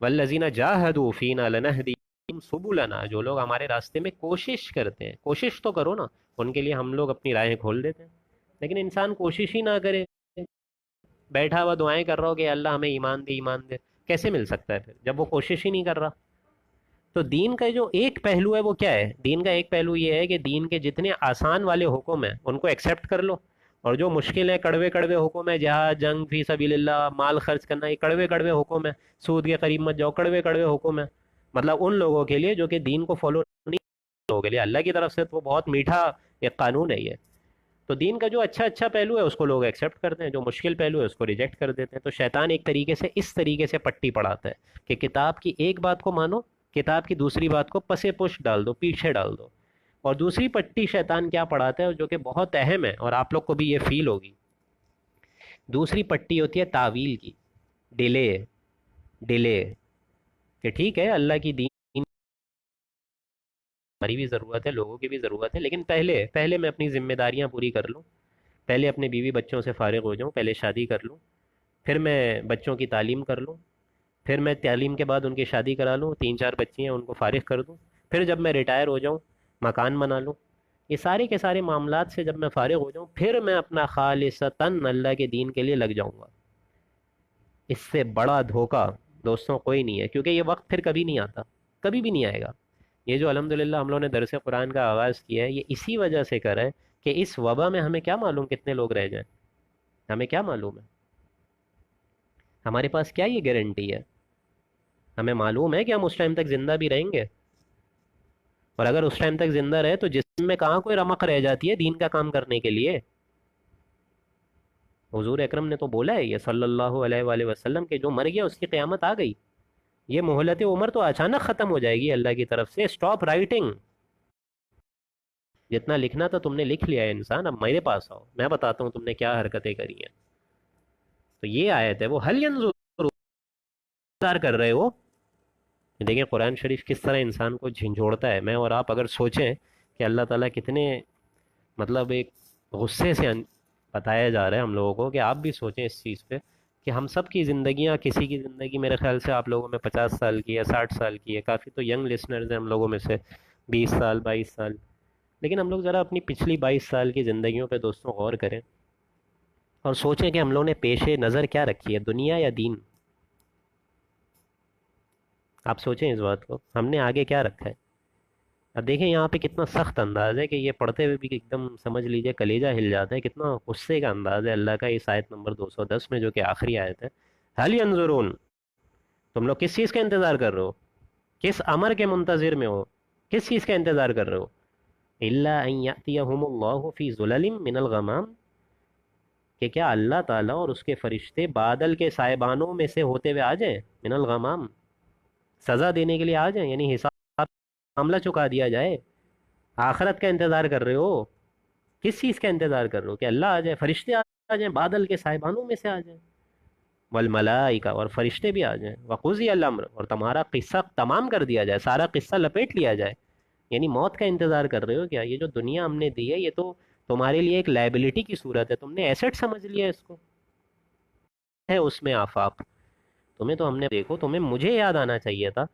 والذین جاہدوا فینا لنہدینہم منہم سبلنا، جو لوگ ہمارے راستے میں کوشش کرتے ہیں، کوشش تو کرو نا، ان کے لیے ہم لوگ اپنی راہیں کھول دیتے ہیں. لیکن انسان کوشش ہی نہ کرے، بیٹھا ہوا دعائیں کر رہا ہو کہ اللہ ہمیں ایمان دے ایمان دے، کیسے مل سکتا ہے پھر جب وہ کوشش ہی نہیں کر رہا؟ تو دین کا جو ایک پہلو ہے وہ کیا ہے؟ دین کا ایک پہلو یہ ہے کہ دین کے جتنے آسان والے حکم ہیں ان کو ایکسیپٹ کر لو، اور جو مشکل ہیں، کڑوے کڑوے حکم ہے، جہاد، جنگ فی سبیل اللہ، مال خرچ کرنا، یہ کڑوے کڑوے حکم ہے، سود کے قریب مت جاؤ، کڑوے کڑوے حکم ہے. مطلب ان لوگوں کے لیے جو کہ دین کو فالو نہیں، لوگوں کے لیے اللہ کی طرف سے تو بہت میٹھا ایک قانون ہے یہ. تو دین کا جو اچھا اچھا پہلو ہے اس کو لوگ ایکسیپٹ کرتے ہیں، جو مشکل پہلو ہے اس کو ریجیکٹ کر دیتے ہیں. تو شیطان ایک طریقے سے اس طریقے سے پٹی پڑھاتا ہے کہ کتاب کی ایک بات کو مانو، کتاب کی دوسری بات کو پسے پش ڈال دو، پیچھے ڈال دو. اور دوسری پٹی شیطان کیا پڑھاتا ہے جو کہ بہت اہم ہے اور آپ لوگ کو بھی یہ فیل ہوگی، دوسری پٹی ہوتی ہے تعویل کی، ڈیلے. ڈیلے کہ ٹھیک ہے اللہ کی دین ہماری بھی ضرورت ہے، لوگوں کی بھی ضرورت ہے، لیکن پہلے میں اپنی ذمہ داریاں پوری کر لوں، پہلے اپنے بیوی بچوں سے فارغ ہو جاؤں، پہلے شادی کر لوں، پھر میں بچوں کی تعلیم کر لوں، پھر میں تعلیم کے بعد ان کی شادی کرا لوں، 3 4 بچی ہیں ان کو فارغ کر دوں، پھر جب میں ریٹائر ہو جاؤں مکان بنا لوں. یہ سارے کے سارے معاملات سے جب میں فارغ ہو جاؤں پھر میں اپنا خالصتاً اللہ کے دین کے لیے لگ جاؤں گا. اس سے بڑا دھوکہ دوستوں کوئی نہیں ہے، کیونکہ یہ وقت پھر کبھی نہیں آتا، کبھی بھی نہیں آئے گا. یہ جو الحمدللہ ہم لوگوں نے درس قرآن کا آغاز کیا ہے، یہ اسی وجہ سے کرا ہے کہ اس وبا میں ہمیں کیا معلوم کتنے لوگ رہ جائیں، ہمیں کیا معلوم ہے، ہمارے پاس کیا یہ گارنٹی ہے؟ ہمیں معلوم ہے کہ ہم اس ٹائم تک زندہ بھی رہیں گے، اور اگر اس ٹائم تک زندہ رہے تو جسم میں کہاں کوئی رمق رہ جاتی ہے دین کا کام کرنے کے لیے. حضور اکرم نے تو بولا ہے یہ صلی اللہ علیہ وآلہ وسلم کہ جو مر گیا اس کی قیامت آ گئی. یہ مہلت عمر تو اچانک ختم ہو جائے گی اللہ کی طرف سے. اسٹاپ رائٹنگ، جتنا لکھنا تھا تم نے لکھ لیا ہے انسان، اب میرے پاس آؤ، میں بتاتا ہوں تم نے کیا حرکتیں کری ہیں. تو یہ آیت ہے وہ حل ینظر، انتظار کر رہے ہو. دیکھیں قرآن شریف کس طرح انسان کو جھنجھوڑتا ہے. میں اور آپ اگر سوچیں کہ اللہ تعالیٰ کتنے مطلب ایک غصے سے بتایا جا رہا ہے ہم لوگوں کو، کہ آپ بھی سوچیں اس چیز پہ کہ ہم سب کی زندگیاں، کسی کی زندگی میرے خیال سے آپ لوگوں میں 50 سال کی ہے، 60 سال کی ہے، کافی تو ینگ لسنرز ہیں ہم لوگوں میں سے 20 سال 22 سال. لیکن ہم لوگ ذرا اپنی پچھلی 22 سال کی زندگیوں پہ دوستوں غور کریں اور سوچیں کہ ہم لوگوں نے پیش نظر کیا رکھی ہے، دنیا یا دین؟ آپ سوچیں اس بات کو، ہم نے آگے کیا رکھا ہے؟ اب دیکھیں یہاں پہ کتنا سخت انداز ہے کہ یہ پڑھتے ہوئے بھی ایک دم سمجھ لیجئے کلیجہ ہل جاتا ہے، کتنا غصے کا انداز ہے اللہ کا اس آیت نمبر 210 میں جو کہ آخری آیت ہے. حل ینظرون، تم لوگ کس چیز کا انتظار کر رہے ہو، کس امر کے منتظر میں ہو، کس چیز کا انتظار کر رہے ہو؟ الا ان یاتیہم اللہ فی ظلل من الغمام، کہ کیا اللہ تعالیٰ اور اس کے فرشتے بادل کے سائبانوں میں سے ہوتے ہوئے آ جائیں، من الغمام، سزا دینے کے لیے آ جائیں، یعنی حساب معاملہ چکا دیا جائے. آخرت کا انتظار کر رہے ہو، کس چیز کا انتظار کر رہے ہو؟ کہ اللہ آ جائے، فرشتے آ جائیں، بادل کے صاحبانوں میں سے آ جائیں، والملائکہ، اور فرشتے بھی آ جائیں، وقضی الامر، اور تمہارا قصہ تمام کر دیا جائے، سارا قصہ لپیٹ لیا جائے. یعنی موت کا انتظار کر رہے ہو کیا؟ یہ جو دنیا ہم نے دی ہے یہ تو تمہارے لیے ایک لائبلٹی کی صورت ہے، تم نے ایسٹ سمجھ لیا اس کو، ہے اس میں آفاق. تمہیں تو ہم نے دیکھو، تمہیں مجھے یاد آنا چاہیے تھا،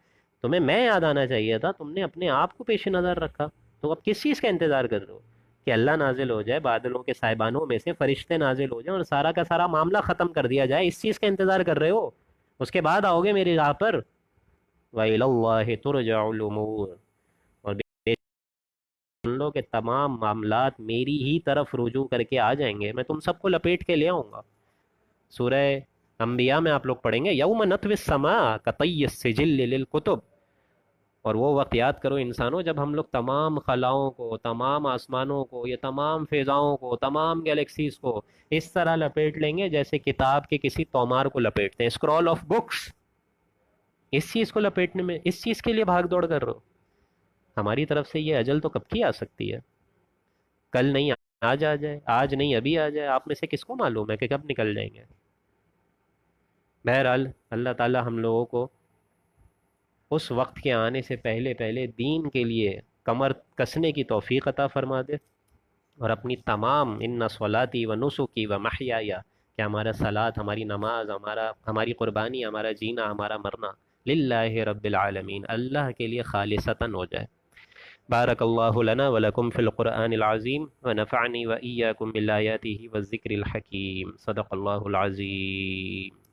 تمہیں میں یاد آنا چاہیے تھا، تم نے اپنے آپ کو پیش نظر رکھا. تو اب کس چیز کا انتظار کر رہے ہو؟ کہ اللہ نازل ہو جائے، بادلوں کے صاحبانوں میں سے فرشتے نازل ہو جائیں اور سارا کا سارا معاملہ ختم کر دیا جائے، اس چیز کا انتظار کر رہے ہو؟ اس کے بعد آؤ گے میری راہ پر. وَإِلَى اللَّهِ تُرْجَعُ الْأُمُورُ، اور سن لو کہ تمام معاملات میری ہی طرف رجوع کر کے آ جائیں گے، میں تم سب کو لپیٹ کے لے آؤں گا. سورہ انبیاء میں آپ لوگ پڑھیں گے یوم نطوی السماء کطی السجل للکتب، اور وہ وقت یاد کرو انسانوں جب ہم لوگ تمام خلاؤں کو، تمام آسمانوں کو، یہ تمام فضاؤں کو، تمام گیلیکسیز کو اس طرح لپیٹ لیں گے جیسے کتاب کے کسی تومار کو لپیٹتے ہیں، اسکرول آف بکس. اس چیز کو لپیٹنے میں، اس چیز کے لیے بھاگ دوڑ کر رہو. ہماری طرف سے یہ اجل تو کب کی آ سکتی ہے؟ کل نہیں، آج آ جائے، آج نہیں ابھی آ جائے. آپ میں سے کس کو معلوم ہے کہ کب نکل جائیں گے؟ بہرحال اللہ تعالی ہم لوگوں کو اس وقت کے آنے سے پہلے پہلے دین کے لیے کمر کسنے کی توفیق عطا فرما دے، اور اپنی تمام ان صلاتی و نسکی و محیایا، کہ ہمارا صلات، ہماری نماز، ہماری قربانی، ہمارا جینا، ہمارا مرنا للہ رب العالمین، اللہ کے لیے خالصتاً ہو جائے۔ بارک اللہ لنا ولکم فی القرآن العظیم ونفعنی وإیاکم بالآیاتہ والذکر الحکیم، صدق اللہ العظیم۔